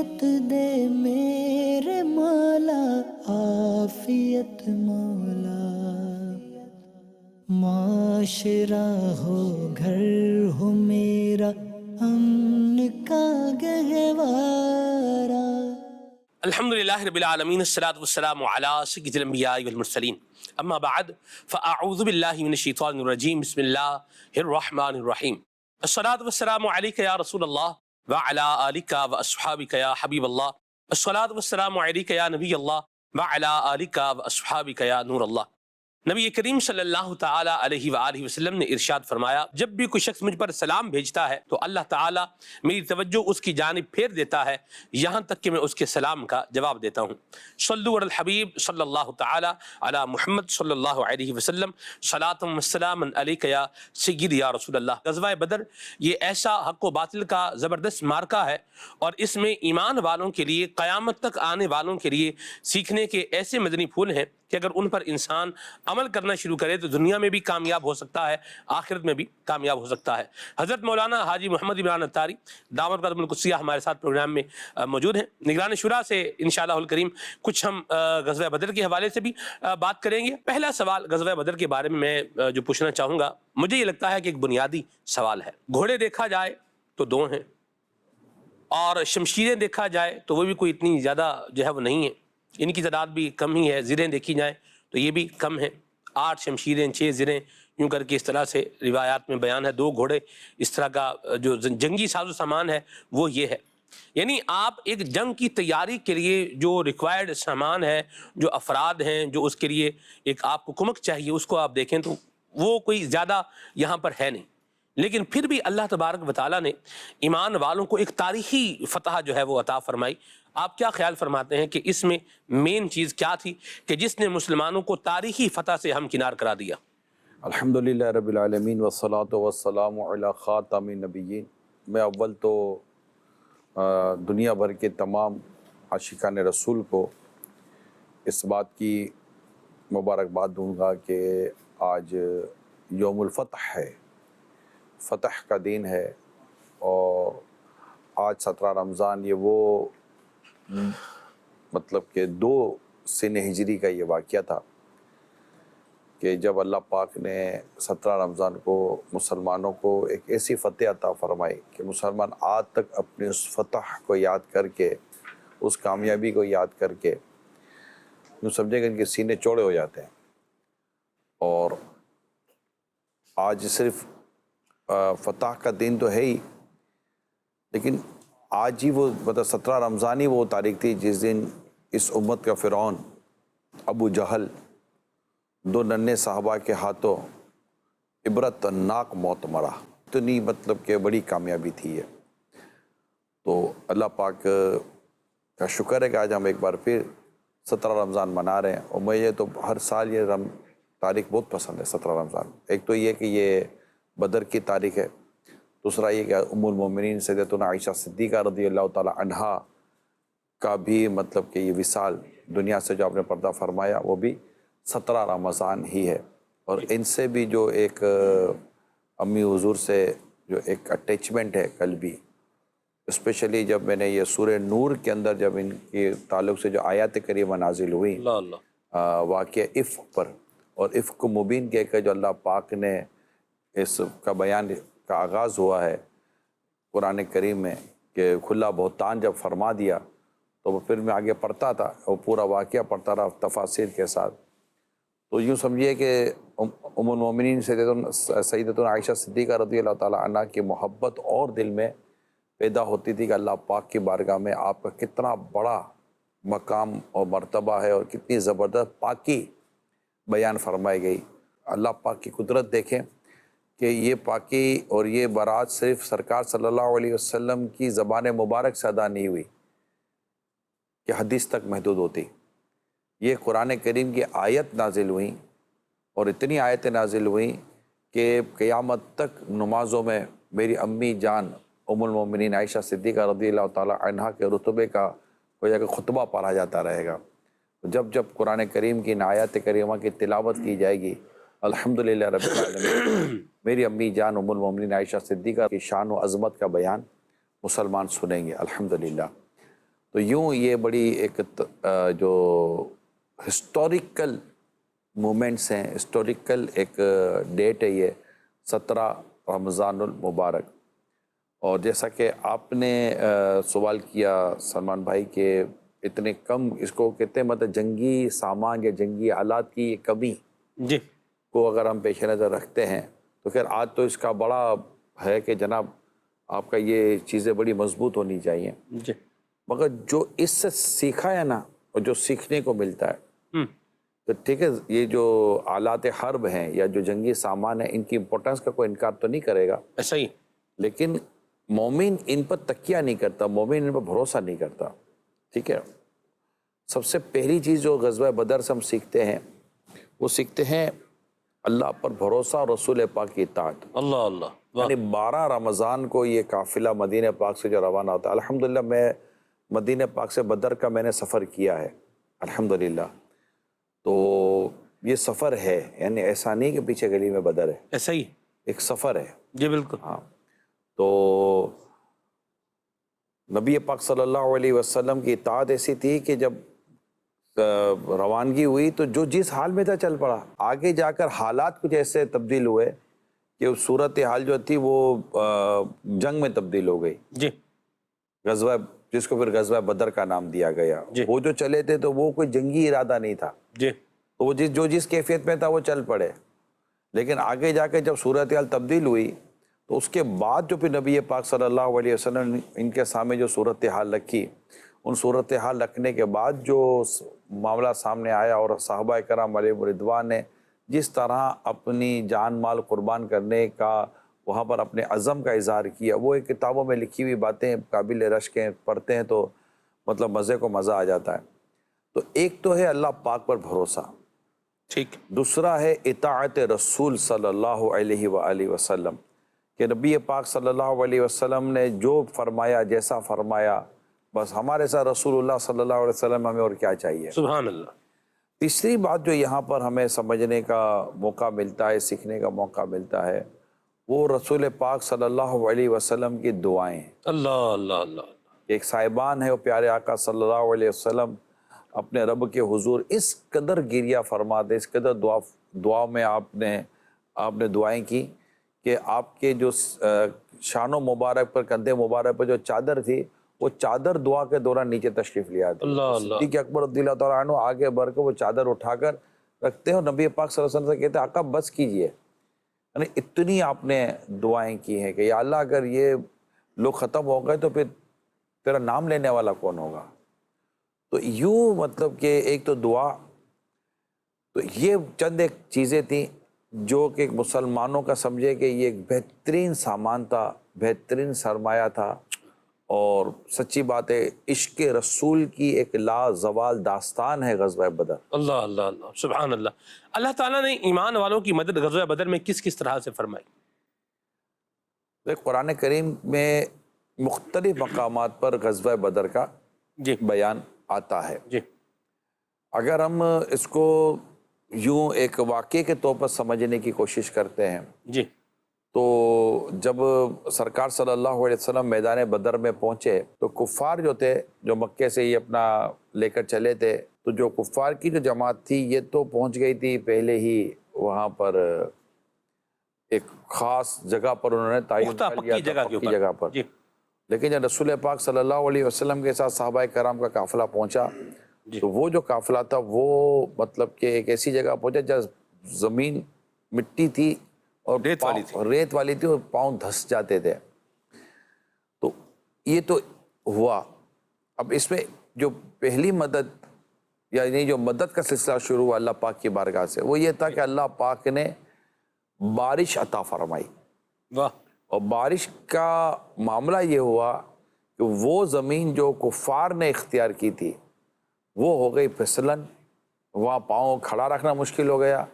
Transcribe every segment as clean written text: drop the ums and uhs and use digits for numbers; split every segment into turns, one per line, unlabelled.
عافیت دے میرے مولا، عافیت مولا۔ معاشرہ ہو گھر ہو میرا امن کا گہوارہ۔
الحمدللہ رب العالمین، الصلاۃ والسلام علی سید الانبیاء والمرسلین، اما بعد فاعوذ باللہ من الشیطان الرجیم، بسم اللہ الرحمن الرحیم۔ الصلاۃ والسلام علیک یا رسول اللہ وعلی آلک واصحابک یا حبیب اللہ، الصلاۃ والسلام علیک یا نبی اللہ وعلی آلک واصحابک یا نور اللہ۔ نبی کریم صلی اللہ تعالی علیہ وآلہ وسلم نے ارشاد فرمایا، جب بھی کوئی شخص مجھ پر سلام بھیجتا ہے تو اللہ تعالیٰ میری توجہ اس کی جانب پھیر دیتا ہے یہاں تک کہ میں اس کے سلام کا جواب دیتا ہوں۔ صلو علی الحبیب صلی اللہ تعالی علی محمد صلی اللہ علیہ وسلم، صلاۃ و سلام علیک یا سیدی یا رسول اللہ۔ غزوہ بدر یہ ایسا حق و باطل کا زبردست مارکہ ہے، اور اس میں ایمان والوں کے لیے، قیامت تک آنے والوں کے لیے سیکھنے کے ایسے مدنی پھول ہیں کہ اگر ان پر انسان عمل کرنا شروع کرے تو دنیا میں بھی کامیاب ہو سکتا ہے، آخرت میں بھی کامیاب ہو سکتا ہے۔ حضرت مولانا حاجی محمد عمران اتاری دعوت قدم القدسیہ ہمارے ساتھ پروگرام میں موجود ہیں۔ نگران شورا سے انشاءاللہ الکریم کچھ ہم غزوہ بدر کے حوالے سے بھی بات کریں گے۔ پہلا سوال غزوہ بدر کے بارے میں میں جو پوچھنا چاہوں گا، مجھے یہ لگتا ہے کہ ایک بنیادی سوال ہے۔ گھوڑے دیکھا جائے تو 2 ہیں، اور شمشیریں دیکھا جائے تو وہ بھی کوئی اتنی زیادہ جو ہے وہ نہیں ہیں، ان کی تعداد بھی کم ہی ہے۔ زریں دیکھی جائیں تو یہ بھی کم ہیں، 8 شمشیریں 6 زریں، یوں کر کے اس طرح سے روایات میں بیان ہے۔ 2 گھوڑے، اس طرح کا جو جنگی ساز و سامان ہے وہ یہ ہے۔ یعنی آپ ایک جنگ کی تیاری کے لیے جو ریکوائرڈ سامان ہے، جو افراد ہیں، جو اس کے لیے ایک آپ کو کمک چاہیے، اس کو آپ دیکھیں تو وہ کوئی زیادہ یہاں پر ہے نہیں۔ لیکن پھر بھی اللہ تبارک و تعالیٰ نے ایمان والوں کو ایک تاریخی فتح جو ہے وہ عطا فرمائی۔ آپ کیا خیال فرماتے ہیں کہ اس میں مین چیز کیا تھی کہ جس نے مسلمانوں کو تاریخی فتح سے ہمکنار کرا دیا؟
الحمدللہ رب العالمین والصلاة والسلام علی خاتم النبیین۔ میں اول تو دنیا بھر کے تمام عاشقان رسول کو اس بات کی مبارکباد دوں گا کہ آج یوم الفتح ہے، فتح کا دن ہے، اور آج 17 رمضان یہ وہ مطلب کہ 2 سن ہجری کا یہ واقعہ تھا کہ جب اللہ پاک نے 17 رمضان کو مسلمانوں کو ایک ایسی فتح عطا فرمائی کہ مسلمان آج تک اپنی اس فتح کو یاد کر کے، اس کامیابی کو یاد کر کے یوں سمجھے کہ ان کے سینے چوڑے ہو جاتے ہیں۔ اور آج صرف فتح کا دن تو ہے ہی، لیکن آج ہی وہ مطلب 17 رمضان ہی وہ تاریخ تھی جس دن اس امت کا فرعون ابو جہل 2 ننھے صحابہ کے ہاتھوں عبرت ناک موت مرا۔ اتنی مطلب کہ بڑی کامیابی تھی یہ۔ تو اللہ پاک کا شکر ہے کہ آج ہم ایک بار پھر 17 رمضان منا رہے ہیں، اور مجھے تو ہر سال یہ تاریخ بہت پسند ہے 17 رمضان۔ ایک تو یہ کہ یہ بدر کی تاریخ ہے، دوسرا یہ کہ ام المومنین سیدتنا عائشہ صدیقہ رضی اللہ تعالی عنہا کا بھی مطلب کہ یہ وصال دنیا سے جو آپ نے پردہ فرمایا وہ بھی 17 رمضان ہی ہے۔ اور ان سے بھی جو ایک امی حضور سے جو ایک اٹیچمنٹ ہے قلبی، اسپیشلی جب میں نے یہ سورہ نور کے اندر جب ان کے تعلق سے جو آیات کریمہ نازل ہوئی واقعہ افک پر، اور افک مبین کہہ کے جو اللہ پاک نے اس کا بیان کا آغاز ہوا ہے قرآن کریم میں کہ کھلا بہتان جب فرما دیا، تو وہ پھر میں آگے پڑھتا تھا، وہ پورا واقعہ پڑھتا رہا تفاسیر کے ساتھ۔ تو یوں سمجھیے کہ ام المومنین سیدتنا عائشہ صدیقہ رضی اللہ تعالی عنہ کی محبت اور دل میں پیدا ہوتی تھی کہ اللہ پاک کی بارگاہ میں آپ کا کتنا بڑا مقام اور مرتبہ ہے، اور کتنی زبردست پاکی بیان فرمائی گئی۔ اللہ پاک کی قدرت دیکھیں کہ یہ پاکی اور یہ برات صرف سرکار صلی اللہ علیہ وسلم کی زبان مبارک سے ادا نہیں ہوئی کہ حدیث تک محدود ہوتی، یہ قرآن کریم کی آیت نازل ہوئیں، اور اتنی آیتیں نازل ہوئیں کہ قیامت تک نمازوں میں میری امی جان ام المومنین عائشہ صدیقہ رضی اللہ تعالی عنہا کے رتبے کا کوئی کہ خطبہ پڑھا جاتا رہے گا۔ جب جب قرآن کریم کی آیات کریمہ کی تلاوت کی جائے گی، الحمدللہ رب العالمین میری امی جان ام المومنین عائشہ صدیقہ کی شان و عظمت کا بیان مسلمان سنیں گے الحمدللہ۔ تو یوں یہ بڑی ایک جو ہسٹوریکل مومنٹس ہیں، ہسٹوریکل ایک ڈیٹ ہے یہ 17 رمضان المبارک۔ اور جیسا کہ آپ نے سوال کیا سلمان بھائی کہ اتنے کم، اس کو کہتے ہیں مطلب جنگی سامان یا جنگی آلات کی کمی
جی
کو اگر ہم پیش نظر رکھتے ہیں تو خیر آج تو اس کا بڑا ہے کہ جناب آپ کا یہ چیزیں بڑی مضبوط ہونی چاہیے،
جی
مگر جو اس سے سیکھا ہے نا اور جو سیکھنے کو ملتا ہے تو ٹھیک ہے، یہ جو آلات حرب ہیں یا جو جنگی سامان ہیں ان کی امپورٹنس کا کوئی انکار تو نہیں کرے گا،
ایسا ہی
لیکن مومن ان پر تکیہ نہیں کرتا، مومن ان پر بھروسہ نہیں کرتا، ٹھیک ہے۔ سب سے پہلی چیز جو غزوہ بدر سے ہم سیکھتے ہیں وہ سیکھتے ہیں اللہ پر بھروسہ اور رسول پاک کی اطاعت۔
اللہ اللہ واہ
یعنی 12 رمضان کو یہ قافلہ مدینہ پاک سے جو روانہ ہوتا ہے، الحمدللہ میں مدینہ پاک سے بدر کا میں نے سفر کیا ہے الحمدللہ، تو یہ سفر ہے، یعنی ایسا نہیں کہ پیچھے گلی میں بدر ہے،
ایسا ہی
ایک سفر ہے۔
جی بالکل
ہاں، تو نبی پاک صلی اللہ علیہ وسلم کی اطاعت ایسی تھی کہ جب روانگی ہوئی تو جو جس حال میں تھا چل پڑا، آگے جا کر حالات کچھ ایسے تبدیل ہوئے کہ صورتحال جو تھی وہ جنگ میں تبدیل ہو گئی،
جی
غزوہ جس کو پھر غزوہ بدر کا نام دیا گیا۔
جی
وہ جو چلے تھے تو وہ کوئی جنگی ارادہ نہیں تھا،
جی
تو وہ جو جس کیفیت میں تھا وہ چل پڑے، لیکن آگے جا کے جب صورتحال تبدیل ہوئی تو اس کے بعد جو پھر نبی پاک صلی اللہ علیہ وسلم نے ان کے سامنے جو صورتحال رکھی، ان صورتحال رکھنے کے بعد جو معاملہ سامنے آیا اور صحابہ کرام علیہ رضوان نے جس طرح اپنی جان مال قربان کرنے کا وہاں پر اپنے عزم کا اظہار کیا، وہ ایک کتابوں میں لکھی ہوئی باتیں قابل رشک ہیں، پڑھتے ہیں تو مطلب مزے کو مزہ آ جاتا ہے۔ تو ایک تو ہے اللہ پاک پر بھروسہ،
ٹھیک
دوسرا ہے اطاعت رسول صلی اللہ علیہ وآلہ وسلم، کہ نبی پاک صلی اللہ علیہ وسلم نے جو فرمایا، جیسا فرمایا، بس ہمارے ساتھ رسول اللہ صلی اللہ علیہ وسلم، ہمیں اور کیا چاہیے۔
سبحان اللہ۔
تیسری بات جو یہاں پر ہمیں سمجھنے کا موقع ملتا ہے، سیکھنے کا موقع ملتا ہے، وہ رسول پاک صلی اللہ علیہ وسلم کی دعائیں ہیں۔
اللہ اللہ اللہ
ایک صاحبان ہے وہ پیارے آقا صلی اللہ علیہ وسلم اپنے رب کے حضور اس قدر گریہ فرماتے، اس قدر دعا میں آپ نے دعائیں کی کہ آپ کے جو شان و مبارک پر، کندھے مبارک پر جو چادر تھی، وہ چادر دعا کے دوران نیچے تشریف لے آتی۔
اللہ اللہ
صدیق اکبر رضی اللہ تعالیٰ عنہ آگے بڑھ کر وہ چادر اٹھا کر رکھتے ہیں اور نبی پاک صلی اللہ علیہ وسلم سے کہتے ہیں آقا بس کیجئے، یعنی اتنی آپ نے دعائیں کی ہیں کہ یا اللہ اگر یہ لوگ ختم ہو گئے تو پھر تیرا نام لینے والا کون ہوگا۔ تو یوں مطلب کہ ایک تو دعا، تو یہ چند ایک چیزیں تھیں جو کہ مسلمانوں کا سمجھے کہ یہ ایک بہترین سامان تھا، بہترین سرمایہ تھا، اور سچی بات ہے عشق رسول کی ایک لازوال داستان ہے غزوہ بدر۔
اللہ اللہ اللہ سبحان اللہ۔ اللہ تعالیٰ نے ایمان والوں کی مدد غزوہ بدر میں کس کس طرح سے فرمائی؟
قرآن کریم میں مختلف مقامات پر غزوہ بدر کا
جی
بیان آتا ہے۔
جی
اگر ہم اس کو یوں ایک واقعے کے طور پر سمجھنے کی کوشش کرتے ہیں
جی
تو جب سرکار صلی اللہ علیہ وسلم میدان بدر میں پہنچے تو کفار جو تھے، جو مکے سے ہی اپنا لے کر چلے تھے، تو جو کفار کی جو جماعت تھی یہ تو پہنچ گئی تھی پہلے ہی وہاں پر ایک خاص جگہ پر انہوں نے تعین کر لیا تھا، پکی جگہ پر۔
جی
لیکن جب رسول پاک صلی اللہ علیہ وسلم کے ساتھ صحابہ کرام کا قافلہ پہنچا تو وہ جو قافلہ تھا وہ مطلب کہ ایک ایسی جگہ پہنچا جہاں زمین مٹی تھی اور ریت والی تھی اور پاؤں دھس جاتے تھے۔ تو یہ تو ہوا۔ اب اس میں جو پہلی مدد یعنی جو مدد کا سلسلہ شروع ہوا اللہ پاک کی بارگاہ سے، وہ یہ تھا کہ اللہ پاک نے بارش عطا فرمائی،
واہ،
اور بارش کا معاملہ یہ ہوا کہ وہ زمین جو کفار نے اختیار کی تھی وہ ہو گئی پھسلن، وہاں پاؤں کھڑا رکھنا مشکل ہو گیا،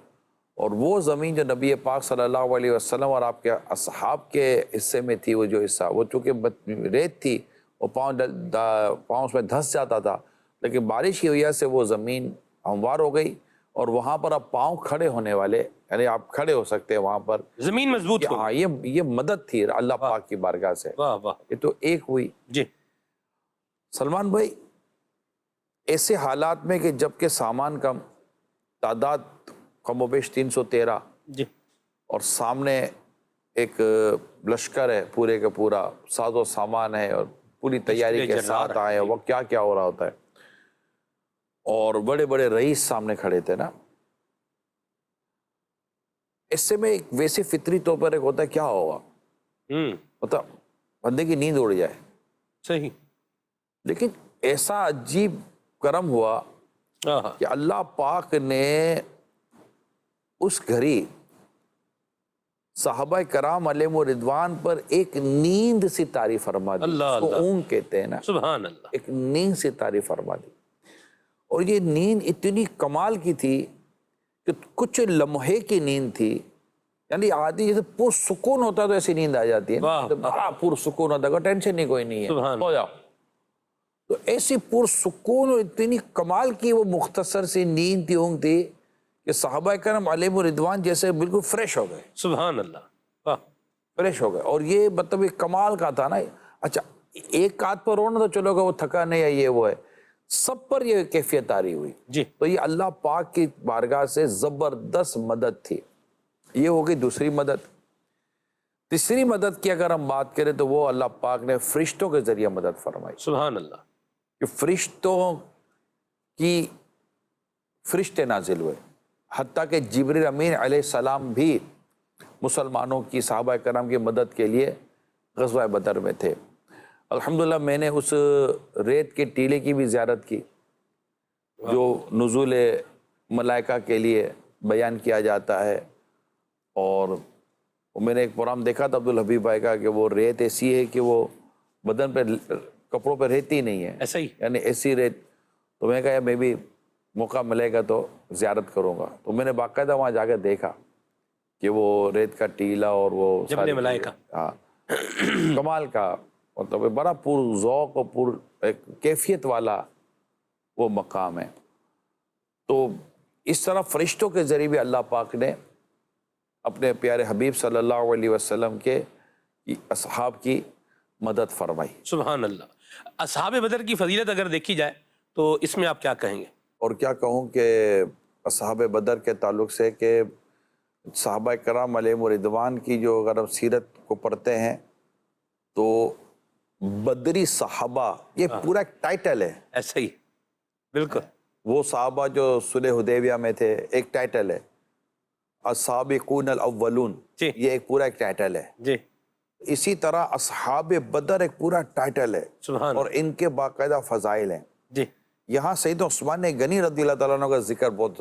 اور وہ زمین جو نبی پاک صلی اللہ علیہ وسلم اور آپ کے اصحاب کے حصے میں تھی، وہ جو حصہ وہ چونکہ ریت تھی، وہ پاؤں اس میں دھس جاتا تھا، لیکن بارش کی وجہ سے وہ زمین ہموار ہو گئی اور وہاں پر اب پاؤں کھڑے ہونے والے، یعنی آپ کھڑے ہو سکتے ہیں وہاں پر،
زمین مضبوط ہو۔
ہاں یہ مدد تھی اللہ پاک کی بارگاہ سے۔
واہ واہ
یہ تو ایک ہوئی۔
جی
سلمان بھائی ایسے حالات میں کہ جب کہ سامان کا تعداد کم و بیش 313
جی
اور سامنے ایک لشکر ہے پورے کا پورا، ساز و سامان ہے اور پوری تیاری کے ساتھ آئے، وہ کیا کیا ہو رہا ہوتا ہے، اور بڑے بڑے رئیس سامنے کھڑے تھے نا، اس سے میں ایک ویسے فطری طور پر ایک ہوتا ہے کیا ہوگا، مطلب بندے کی نیند اڑ جائے.
صحیح.
لیکن ایسا عجیب کرم ہوا کہ اللہ پاک نے اس گھڑی صحابہ کرام علیہم رضوان پر ایک نیند سی طاری فرما دی. اس کو اونگ کہتے ہیں نا،
سبحان اللہ.
ایک نیند سی طاری فرما دی. اور یہ نیند اتنی کمال کی تھی کہ کچھ لمحے کی نیند تھی، یعنی عادی جیسے پرسکون ہوتا ہے تو ایسی نیند آ جاتی ہے، بڑا پرسکون ہوتا ہے، ٹینشن ہی کوئی نہیں ہے، ہو جاؤ. تو ایسی پرسکون اور اتنی کمال کی وہ مختصر سی نیند تھی، اونگ تھی کہ صحابہ کرام علیہم رضوان جیسے بالکل فریش ہو گئے.
سبحان اللہ.
فریش ہو گئے. اور یہ مطلب ایک کمال کا تھا نا. اچھا ایک آدھ پر رونا تو چلو گا وہ تھکا نہیں ہے یہ وہ ہے، سب پر یہ کیفیت آ رہی ہوئی.
جی
تو یہ اللہ پاک کی بارگاہ سے زبردست مدد تھی. یہ ہو گئی دوسری مدد. تیسری مدد کی اگر ہم بات کریں تو وہ اللہ پاک نے فرشتوں کے ذریعے مدد فرمائی.
سبحان اللہ.
کہ فرشتوں کی فرشتے نازل ہوئے، حتیٰ کہ جبریل امین علیہ السلام بھی مسلمانوں کی صحابہ کرام کی مدد کے لیے غزوہ بدر میں تھے. الحمدللہ میں نے اس ریت کے ٹیلے کی بھی زیارت کی جو نزول ملائکہ کے لیے بیان کیا جاتا ہے. اور میں نے ایک پروگرام دیکھا تھا عبدالحبیب بھائی کا کہ وہ ریت ایسی ہے کہ وہ بدن پہ کپڑوں پہ رہتی نہیں ہے،
ایسا ہی
یعنی ایسی ریت. تو میں نے کہا میں بھی موقع ملے گا تو زیارت کروں گا. تو میں نے باقاعدہ وہاں جا کے دیکھا کہ وہ ریت کا ٹیلا اور وہ
جبل ملائکہ،
ہاں کمال کا مطلب بڑا پر ذوق اور پر ایک کیفیت والا وہ مقام ہے. تو اس طرح فرشتوں کے ذریعے بھی اللہ پاک نے اپنے پیارے حبیب صلی اللہ علیہ وسلم کے اصحاب کی مدد فرمائی.
سبحان اللہ. اصحاب بدر کی فضیلت اگر دیکھی جائے تو اس میں آپ کیا کہیں گے؟
اور کیا کہوں کہ اصحاب بدر کے تعلق سے کہ صحابہ کرام علیہم رضوان کی جو اگر ہم سیرت کو پڑھتے ہیں تو بدری صحابہ یہ پورا ایک ٹائٹل ہے.
ایسا ہی بالکل.
وہ صحابہ جو صلح حدیبیہ میں تھے ایک ٹائٹل ہے، السابقون الاولون یہ ایک پورا ایک ٹائٹل ہے.
جی
اسی طرح اصحاب بدر ایک پورا ٹائٹل ہے
سبحان
اور ان کے باقاعدہ فضائل ہیں.
جی
یہاں سیدنا عثمان غنی رضی اللہ تعالیٰ عنہ کا ذکر بہت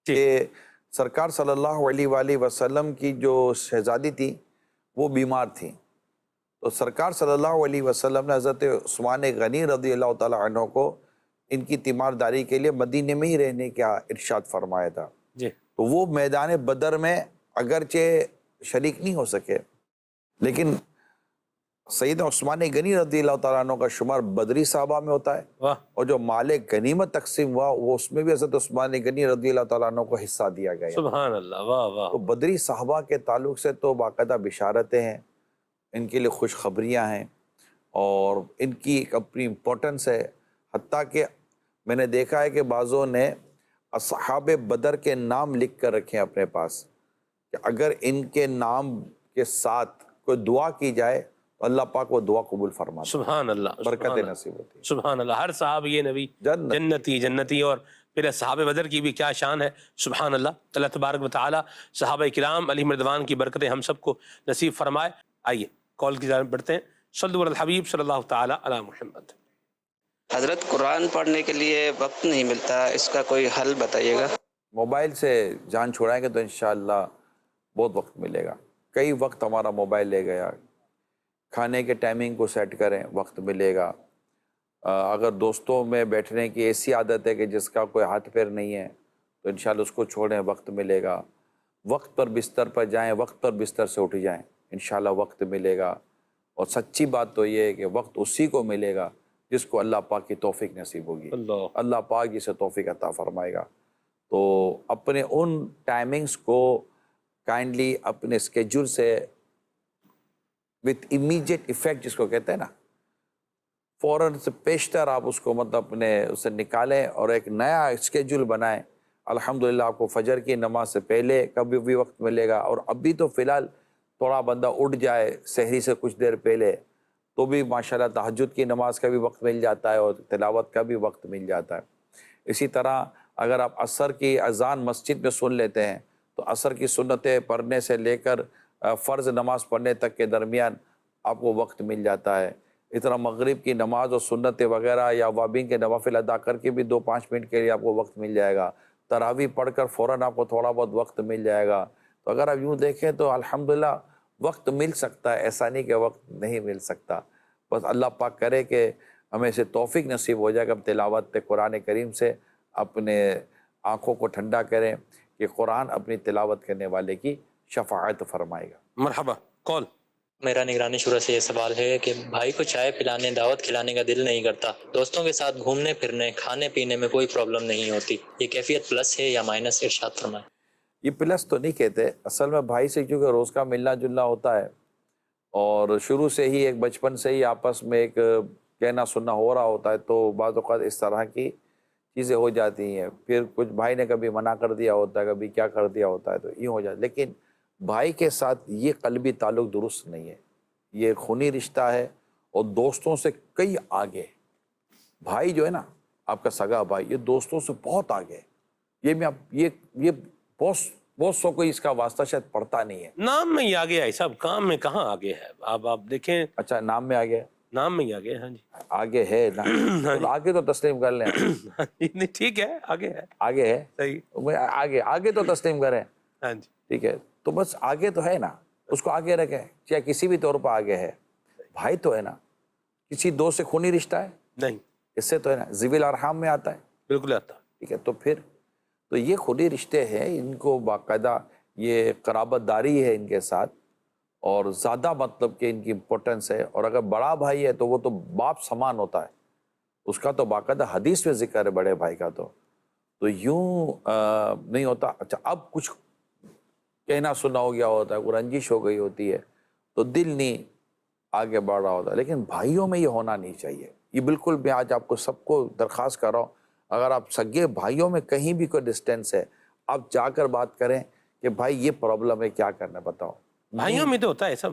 کہ سرکار صلی اللہ علیہ وآلہ وسلم کی جو شہزادی تھی وہ بیمار تھی، تو سرکار صلی اللہ علیہ وسلم نے حضرت عثمان غنی رضی اللہ تعالیٰ عنہ کو ان کی تیمارداری کے لیے مدینے میں ہی رہنے کا ارشاد فرمایا تھا.
جی
تو وہ میدان بدر میں اگرچہ شریک نہیں ہو سکے لیکن سیدنا عثمان غنی رضی اللہ تعالیٰ عنہ کا شمار بدری صحابہ میں ہوتا ہے. اور جو مال غنیمت تقسیم ہوا وہ اس میں بھی حضرت عثمان غنی رضی اللہ تعالیٰ عنہ کو حصہ دیا گیا.
سبحان اللہ. واہ واہ.
تو بدری صحابہ کے تعلق سے تو باقاعدہ بشارتیں ہیں، ان کے لیے خوشخبریاں ہیں اور ان کی ایک اپنی امپورٹنس ہے. حتیٰ کہ میں نے دیکھا ہے کہ بعضوں نے اصحاب بدر کے نام لکھ کر رکھے ہیں اپنے پاس کہ اگر ان کے نام کے ساتھ کوئی دعا کی جائے تو اللہ پاک وہ دعا قبول فرماتا ہے.
سبحان اللہ.
برکت نصیب ہوتی ہے.
سبحان اللہ. ہر صحابی نبی جنتی جنتی، اور پھر اصحاب بدر کی بھی کیا شان ہے. سبحان اللہ. اللہ تبارک و تعالی صحابہ کرام علیہم رضوان کی برکتیں ہم سب کو نصیب فرمائے. آئیے کال کی جانب بڑھتے ہیں. صلو علی الحبیب صلی اللہ تعالی علی محمد.
حضرت قرآن پڑھنے کے لیے وقت نہیں ملتا، اس کا کوئی حل بتائیے گا.
موبائل سے جان چھوڑائیں گے تو انشاءاللہ بہت وقت ملے گا. کئی وقت ہمارا موبائل لے گیا. کھانے کے ٹائمنگ کو سیٹ کریں، وقت ملے گا. اگر دوستوں میں بیٹھنے کی ایسی عادت ہے کہ جس کا کوئی ہاتھ پیر نہیں ہے تو انشاءاللہ اس کو چھوڑیں، وقت ملے گا. وقت پر بستر پر جائیں، وقت پر بستر سے اٹھ جائیں، انشاءاللہ وقت ملے گا. اور سچی بات تو یہ ہے کہ وقت اسی کو ملے گا جس کو اللہ پاک کی توفیق نصیب ہوگی. اللہ پاک اسے توفیق عطا فرمائے گا. تو اپنے ان ٹائمنگز کو کائنڈلی اپنے اسکیجول سے وتھ امیجیٹ ایفیکٹ جس کو کہتے ہیں نا فوراً سے پیشتر آپ اس کو مطلب اپنے اسے نکالیں اور ایک نیا اسکیجول بنائیں. الحمدللہ آپ کو فجر کی نماز سے پہلے کبھی بھی وقت ملے گا، اور ابھی تو فی الحال تھوڑا بندہ اٹھ جائے سحری سے کچھ دیر پہلے تو بھی ماشاءاللہ تہجد کی نماز کا بھی وقت مل جاتا ہے اور تلاوت کا بھی وقت مل جاتا ہے. اسی طرح اگر آپ عصر کی اذان مسجد میں سن لیتے ہیں تو عصر کی سنتیں پڑھنے سے لے کر فرض نماز پڑھنے تک کے درمیان آپ کو وقت مل جاتا ہے. اس طرح مغرب کی نماز اور سنتیں وغیرہ یا اوابین کے نوافل ادا کر کے بھی 2-5 منٹ کے لیے آپ کو وقت مل جائے گا. تراویح پڑھ کر فوراً آپ کو تھوڑا بہت وقت مل جائے گا. تو اگر آپ یوں دیکھیں تو الحمدللہ وقت مل سکتا ہے، ایسا نہیں کہ وقت نہیں مل سکتا. بس اللہ پاک کرے کہ ہمیں سے توفیق نصیب ہو جائے کہ ہم تلاوت قرآن کریم سے اپنے آنکھوں کو ٹھنڈا کریں کہ قرآن اپنی تلاوت کرنے والے کی شفاعت فرمائے گا.
مرحبا. کال.
میرا نگرانی شورا سے یہ سوال ہے کہ بھائی کو چائے پلانے دعوت کھلانے کا دل نہیں کرتا، دوستوں کے ساتھ گھومنے پھرنے کھانے پینے میں کوئی پرابلم نہیں ہوتی، یہ کیفیت پلس ہے یا مائنس؟ ارشاد فرمائیں.
یہ پلس تو نہیں کہتے، اصل میں بھائی سے کیونکہ روز کا ملنا جلنا ہوتا ہے اور شروع سے ہی ایک بچپن سے ہی آپس میں ایک کہنا سننا ہو رہا ہوتا ہے تو بعض اوقات اس طرح کی چیزیں ہو جاتی ہیں. پھر کچھ بھائی نے کبھی منع کر دیا ہوتا ہے، کبھی کیا کر دیا ہوتا ہے تو یہ ہو جاتا ہے. لیکن بھائی کے ساتھ یہ قلبی تعلق درست نہیں ہے، یہ خونی رشتہ ہے اور دوستوں سے کئی آگے. بھائی جو ہے نا آپ کا سگا بھائی، یہ دوستوں سے بہت آگے. یہ بہت سو کوئی اس کا واسطہ شاید پڑتا نہیں ہے.
نام میں ہی آگے ہے صاحب، کام میں کہاں آگے ہے. آپ دیکھیں.
اچھا نام میں آگے ہے،
نام میں ہی آگے ہے. ہاں جی
آگے ہے نا، تو آگے تو تسلیم کر لیں.
نہیں ٹھیک ہے، آگے ہے.
آگے ہے
صحیح.
آگے تو تسلیم کریں.
ہاں جی
ٹھیک ہے تو بس آگے تو ہے نا، اس کو آگے رکھیں چاہے کسی بھی طور پر آگے ہے. بھائی تو ہے نا، کسی دوست سے خونی رشتہ ہے
نہیں،
اس سے تو ہے نا، ذوی الارحام میں آتا ہے.
بالکل آتا.
ٹھیک ہے تو یہ خونی رشتے ہیں، ان کو باقاعدہ یہ قرابت داری ہے ان کے ساتھ اور زیادہ مطلب کہ ان کی امپورٹنس ہے. اور اگر بڑا بھائی ہے تو وہ تو باپ سمان ہوتا ہے، اس کا تو باقاعدہ حدیث میں ذکر ہے بڑے بھائی کا. تو یوں نہیں ہوتا. اچھا اب کچھ کہنا سننا ہو گیا ہوتا ہے، کوئی رنجش ہو گئی ہوتی ہے تو دل نہیں آگے بڑھ رہا ہوتا. لیکن بھائیوں میں یہ ہونا نہیں چاہیے. یہ بالکل میں آج آپ کو سب کو درخواست کر رہا ہوں، اگر آپ سگے بھائیوں میں کہیں بھی کوئی ڈسٹینس ہے آپ جا کر بات کریں کہ بھائی یہ پرابلم ہے، کیا کرنا بتاؤ.
بھائیوں میں تو ہوتا ہے سب،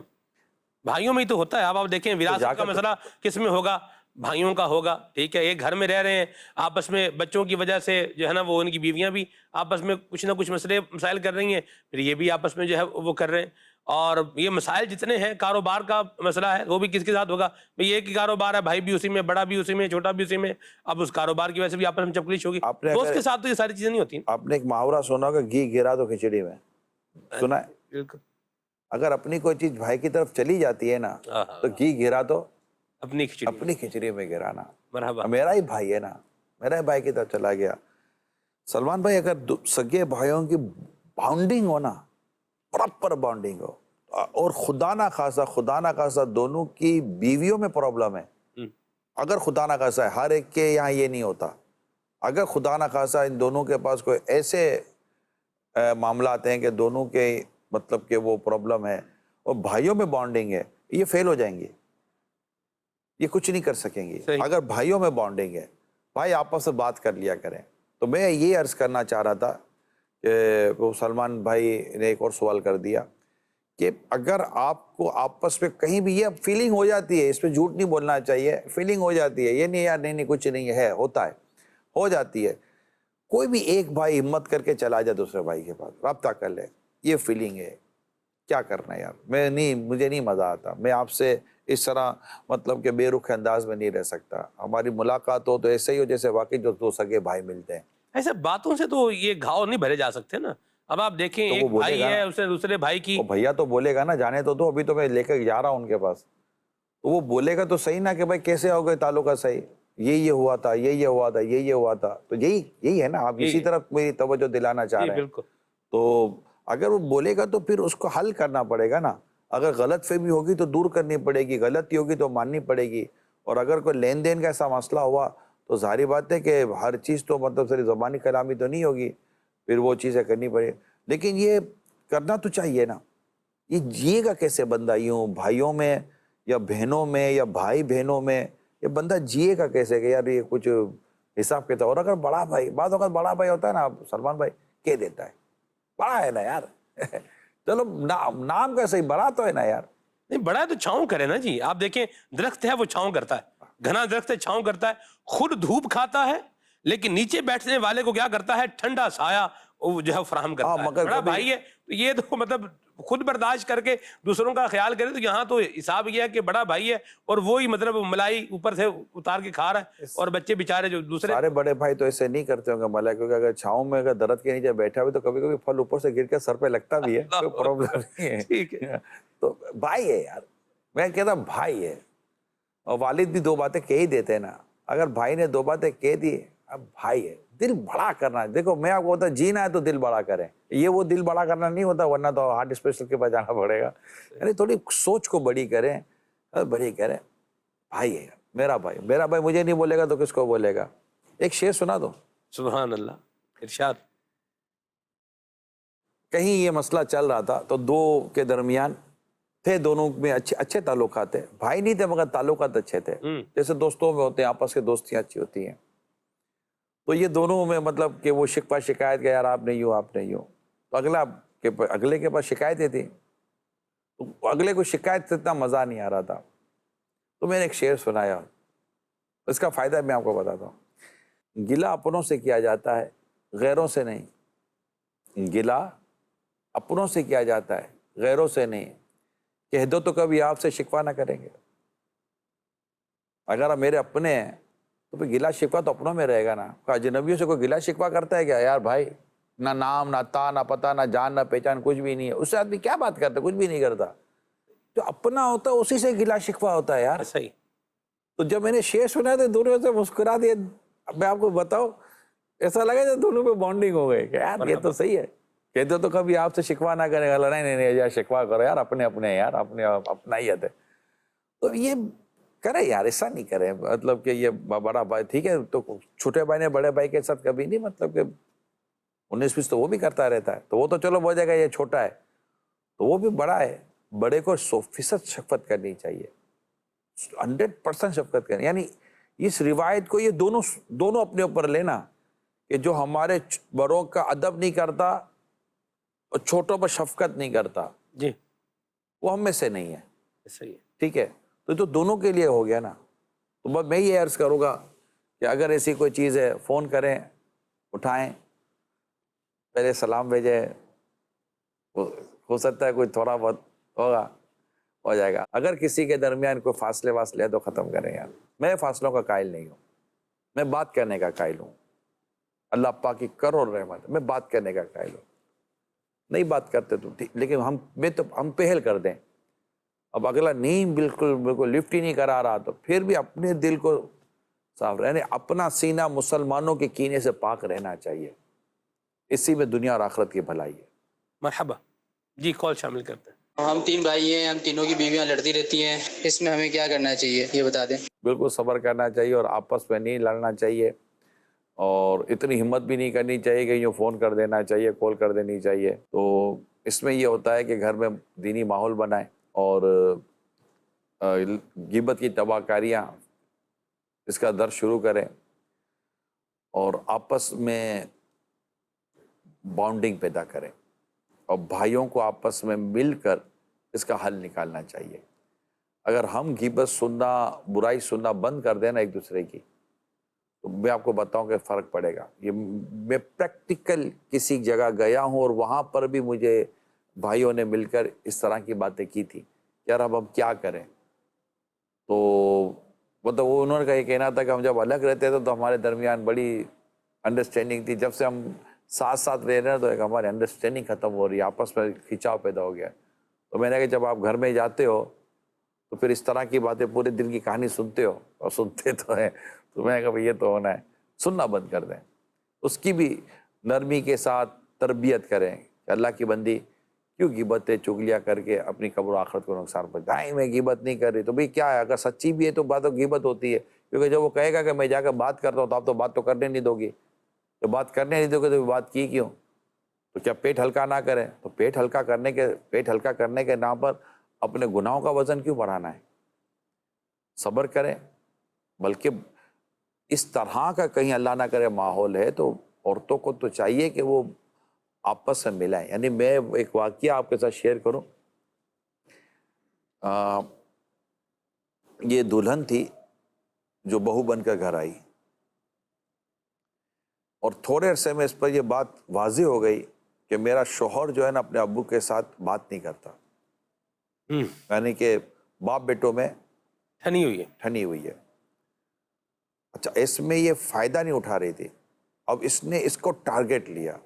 بھائیوں میں ہی تو ہوتا ہے. آپ دیکھیں وراثت کا مسئلہ کس میں ہوگا؟ بھائیوں کا ہوگا. ٹھیک ہے، ایک گھر میں رہ رہے ہیں آپس میں، بچوں کی وجہ سے جو ہے نا وہ ان کی بیویاں بھی آپس میں کچھ نہ کچھ مسائل کر رہی ہیں، پھر یہ بھی آپس میں جو ہے وہ کر رہے ہیں. اور یہ مسائل جتنے ہیں، کاروبار کا مسئلہ ہے وہ بھی کس کے ساتھ ہوگا؟ بھئی ایک ہی کاروبار ہے، بھائی بھی اسی میں، بڑا بھی اسی میں، چھوٹا بھی اسی میں. اب اس کاروبار کی وجہ سے بھی آپس میں چپکلیش ہوگی. دوست کے ساتھ تو یہ ساری چیزیں نہیں ہوتی.
آپ نے ایک محاورہ سنا ہوگا، گھی گرا تو کھچڑی میں، سنا ہے؟
بالکل.
اگر اپنی کوئی چیز بھائی کی طرف چلی جاتی ہے نا تو گھی گرا تو
اپنی
کھچڑی میں گرانا.
مرحبا.
میرا ہی بھائی ہے نا، میرا ہی بھائی کی طرف چلا گیا. سلمان بھائی اگر سگے بھائیوں کی باؤنڈنگ ہو نا، پراپر باؤنڈنگ ہو، اور خدا نہ خاصا دونوں کی بیویوں میں پرابلم ہے، اگر خدا نہ خاصا ہے، ہر ایک کے یہاں یہ نہیں ہوتا، اگر خدا نہ خاصا ان دونوں کے پاس کوئی ایسے معاملات ہیں کہ دونوں کے مطلب کہ وہ پرابلم ہے اور بھائیوں میں بانڈنگ ہے، یہ فیل ہو جائیں گے، یہ کچھ نہیں کر سکیں گے. اگر بھائیوں میں بانڈنگ ہے، بھائی آپس سے بات کر لیا کریں. تو میں یہ عرض کرنا چاہ رہا تھا کہ وہ سلمان بھائی نے ایک اور سوال کر دیا کہ اگر آپ کو آپس میں کہیں بھی یہ فیلنگ ہو جاتی ہے، اس پہ جھوٹ نہیں بولنا چاہیے، فیلنگ ہو جاتی ہے، یہ نہیں یار نہیں کچھ نہیں ہے، ہوتا ہے، ہو جاتی ہے، کوئی بھی ایک بھائی ہمت کر کے چلا جائے دوسرے بھائی کے پاس، رابطہ کر لے، یہ فیلنگ ہے، کیا کرنا ہے یار، مجھے نہیں مزہ آتا، میں آپ سے اس طرح مطلب کہ بے رخ انداز میں نہیں رہ سکتا، ہماری ملاقات ہو تو ایسے ہی ہو جیسے واقعی جو دو سگے بھائی ملتے ہیں.
ایسے باتوں سے تو یہ گھاؤ نہیں بھرے جا سکتے نا. اب آپ دیکھیں ایک بھائی ہے، اسے دوسرے بھائی کی
بھیا تو بولے گا نا، جانے تو دو، ابھی تو میں لے کر جا رہا ہوں ان کے پاس، تو وہ بولے گا تو صحیح نا کہ بھائی کیسے ہو گئے تعلقات صحیح، یہ ہوا تھا، یہ ہوا تھا، یہ ہوا تھا. تو یہی ہے نا، آپ اسی طرف میری توجہ دلانا چاہ رہے ہیں. تو اگر وہ بولے گا تو پھر اس کو حل کرنا پڑے گا نا. اگر غلط فہمی ہوگی تو دور کرنی پڑے گی، غلطی ہوگی تو ماننی پڑے گی. اور اگر کوئی لین دین کا ایسا مسئلہ ہوا تو ظاہری بات ہے کہ ہر چیز تو مطلب صرف زبانی کلامی تو نہیں ہوگی، پھر وہ چیزیں کرنی پڑے. لیکن یہ کرنا تو چاہیے نا. یہ جیے گا کیسے بندہ یوں بھائیوں میں یا بہنوں میں یا بھائی بہنوں میں یہ بندہ جیے گا کیسے کہ یار یہ کچھ حساب کتاب. اور اگر بڑا بھائی, بعض اوقات بڑا بھائی ہوتا ہے نا سلمان بھائی, کہہ دیتا ہے بڑا ہے نا یار چلو نام کا صحیح, بڑا تو ہے نا یار.
نہیں بڑا ہے تو چھاؤں کرے نا جی. آپ دیکھیں درخت ہے وہ چھاؤں کرتا ہے, گھنا درخت ہے چھاؤں کرتا ہے, خود دھوپ کھاتا ہے لیکن نیچے بیٹھنے والے کو کیا کرتا ہے, ٹھنڈا سایہ وہ جو ہے فراہم کرتا ہے.
مگر
بڑا بھائی ہے تو یہ تو مطلب خود برداشت کر کے دوسروں کا خیال کرے. تو یہاں تو حساب یہ ہے کہ بڑا بھائی ہے اور وہی مطلب ملائی اوپر سے اتار کے کھا رہا ہے, اور بچے بیچارے جو دوسرے.
سارے بڑے بھائی تو ایسے نہیں کرتے ہوں گے ملائی, کیونکہ اگر چھاؤں میں اگر درخت کے نیچے بیٹھا ہوئے تو کبھی کبھی پھل اوپر سے گر کے سر پہ لگتا بھی ہے, کوئی پرابلم نہیں ہے.
ٹھیک ہے,
تو بھائی ہے یار, میں کہتا بھائی ہے. اور والد بھی دو باتیں کہہ ہی دیتے ہیں نا. اگر بھائی نے دو باتیں کہہ دی, اب بھائی ہے, دل بڑا کرنا ہے. دیکھو میں آپ کو بتا, جینا ہے تو دل بڑا کریں. یہ وہ دل بڑا کرنا نہیں ہوتا, ورنہ تو ہارٹ اسپیشلسٹ کے پاس جانا پڑے گا. یعنی تھوڑی سوچ کو بڑی کریں, بڑی کریں. بھائی ہے میرا بھائی, میرا بھائی مجھے نہیں بولے گا تو کس کو بولے گا. ایک شعر سنا دو.
سبحان اللہ, ارشاد.
کہیں یہ مسئلہ چل رہا تھا تو دو کے درمیان تھے, دونوں میں اچھے تعلقات تھے, بھائی نہیں تھے مگر تعلقات اچھے تھے, جیسے دوستوں میں ہوتے ہیں, آپس کے دوستیاں اچھی ہوتی ہیں. تو یہ دونوں میں مطلب کہ وہ شکوہ شکایت کہ یار آپ نہیں ہو, آپ نہیں ہو. تو اگلے کے پاس شکایتیں تھیں, تو اگلے کو شکایت سے اتنا مزہ نہیں آ رہا تھا. تو میں نے ایک شعر سنایا, اس کا فائدہ میں آپ کو بتاتا ہوں. گلہ اپنوں سے کیا جاتا ہے, غیروں سے نہیں. گلہ اپنوں سے کیا جاتا ہے, غیروں سے نہیں. کہہ دو تو کبھی آپ سے شکوہ نہ کریں گے. اگر آپ میرے اپنے ہیں تو پھر گلہ شکوہ تو اپنوں میں رہے گا نا. اجنبیوں سے کوئی گلہ شکوہ کرتا ہے کیا؟ یار بھائی, نہ نام نہ تا نہ پتہ نہ جان نہ پہچان, کچھ بھی نہیں ہے. اس سے آدمی کیا بات کرتا ہے, کچھ بھی نہیں کرتا. جو اپنا ہوتا ہے اسی سے گلہ شکوہ ہوتا ہے یار.
صحیح.
تو جب میں نے شعر سنا تو دونوں سے مسکرا دیا. اب میں آپ کو بتاؤں, ایسا لگا جب دونوں پہ بانڈنگ ہو گئے کہ یار یہ تو صحیح ہے. کہتے تو کبھی آپ سے شکوہ نہ کرے گا. نہیں یار شکوہ کرو یار, اپنے ہیں یار, اپنے اپنا ہی ہے. تو یہ کرے یار, ایسا نہیں کرے. مطلب کہ یہ بڑا بھائی ٹھیک ہے, تو چھوٹے بھائی نے بڑے بھائی کے ساتھ کبھی نہیں, مطلب کہ 19-20 تو وہ بھی کرتا رہتا ہے, تو وہ تو چلو بول جائے گا یہ چھوٹا ہے, تو وہ بھی بڑا ہے. بڑے کو 100% شفقت کرنی چاہیے, 100% شفقت کرنی. یعنی اس روایت کو یہ دونوں اپنے اوپر لینا کہ جو ہمارے بڑوں کا ادب نہیں کرتا اور چھوٹوں پر شفقت نہیں کرتا,
جی
وہ ہم میں سے نہیں ہے.
صحیح ہے.
ٹھیک ہے, تو دونوں کے لیے ہو گیا نا. تو بس میں یہ عرض کروں گا کہ اگر ایسی کوئی چیز ہے, فون کریں, اٹھائیں, پہلے سلام بھیجیں. ہو سکتا ہے کوئی تھوڑا بہت ہوگا, ہو جائے گا. اگر کسی کے درمیان کوئی فاصلے ہے تو ختم کریں یار. میں فاصلوں کا قائل نہیں ہوں, میں بات کرنے کا قائل ہوں. اللہ پاک کی کروڑ رحمت, میں بات کرنے کا قائل ہوں. نہیں بات کرتے تو ٹھیک, لیکن ہم پہل کر دیں. اب اگلا نہیں بالکل لفٹ ہی نہیں کرا رہا, تو پھر بھی اپنے دل کو صاف رہنے, اپنا سینہ مسلمانوں کے کینے سے پاک رہنا چاہیے. اسی میں دنیا اور آخرت کی بھلائی ہے.
مرحبا جی, کال شامل کرتے ہیں.
ہم 3 بھائی ہیں, ہم تینوں کی بیویاں لڑتی رہتی ہیں, اس میں ہمیں کیا کرنا چاہیے یہ بتا دیں.
بالکل صبر کرنا چاہیے اور آپس میں نہیں لڑنا چاہیے, اور اتنی ہمت بھی نہیں کرنی چاہیے کہ یوں فون کر دینا چاہیے, کال کر دینی چاہیے. تو اس میں یہ ہوتا ہے کہ گھر میں دینی ماحول بنائیں, اور غیبت کی تباہ کاریاں اس کا درس شروع کریں, اور آپس میں بانڈنگ پیدا کریں, اور بھائیوں کو آپس میں مل کر اس کا حل نکالنا چاہیے. اگر ہم غیبت سننا, برائی سننا بند کر دیں نا ایک دوسرے کی, تو میں آپ کو بتاؤں کہ فرق پڑے گا. یہ میں پریکٹیکل کسی جگہ گیا ہوں, اور وہاں پر بھی مجھے بھائیوں نے مل کر اس طرح کی باتیں کی تھی, یار اب ہم کیا کریں. تو مطلب وہ انہوں نے یہ کہنا تھا کہ ہم جب الگ رہتے تھے تو ہمارے درمیان بڑی انڈرسٹینڈنگ تھی, جب سے ہم ساتھ رہ رہے ہیں تو ایک ہماری انڈرسٹینڈنگ ختم ہو رہی ہے, آپس میں کھینچاؤ پیدا ہو گیا. تو میں نے کہا جب آپ گھر میں جاتے ہو تو پھر اس طرح کی باتیں پورے دن کی کہانی سنتے ہو, اور سنتے تو ہیں, تو میں نے کہا یہ تو ہونا ہے, سننا بند کر دیں. اس کی بھی نرمی کے ساتھ تربیت کریں کہ اللہ کی بندی کیوں غیبتیں چغلیاں کر کے اپنی قبر و آخرت کو نقصان پہنچائیں. میں غیبت نہیں کر رہی تو بھئی کیا ہے, اگر سچی بھی ہے تو بات غیبت ہوتی ہے, کیونکہ جب وہ کہے گا کہ میں جا کر بات کرتا ہوں تو آپ تو بات تو کرنے نہیں دو گی, تو بات کرنے نہیں دو گے تو بات کی کیوں. تو کیا پیٹ ہلکا نہ کریں, تو پیٹ ہلکا کرنے کے نام پر اپنے گناہوں کا وزن کیوں بڑھانا ہے. صبر کریں, بلکہ اس طرح کا کہیں اللہ نہ کرے ماحول ہے تو عورتوں کو تو چاہیے کہ وہ آپس میں ملائیں. یعنی میں ایک واقعہ آپ کے ساتھ شیئر کروں. یہ دلہن تھی جو بہو بن کر گھر آئی اور تھوڑے عرصے میں اس پر یہ بات واضح ہو گئی کہ میرا شوہر جو ہے نا اپنے ابو کے ساتھ بات نہیں کرتا. یعنی کہ باپ بیٹوں میں
ٹھنی ہوئی ہے.
اچھا اس میں یہ فائدہ نہیں اٹھا رہی تھی. اب اس نے اس کو ٹارگٹ لیا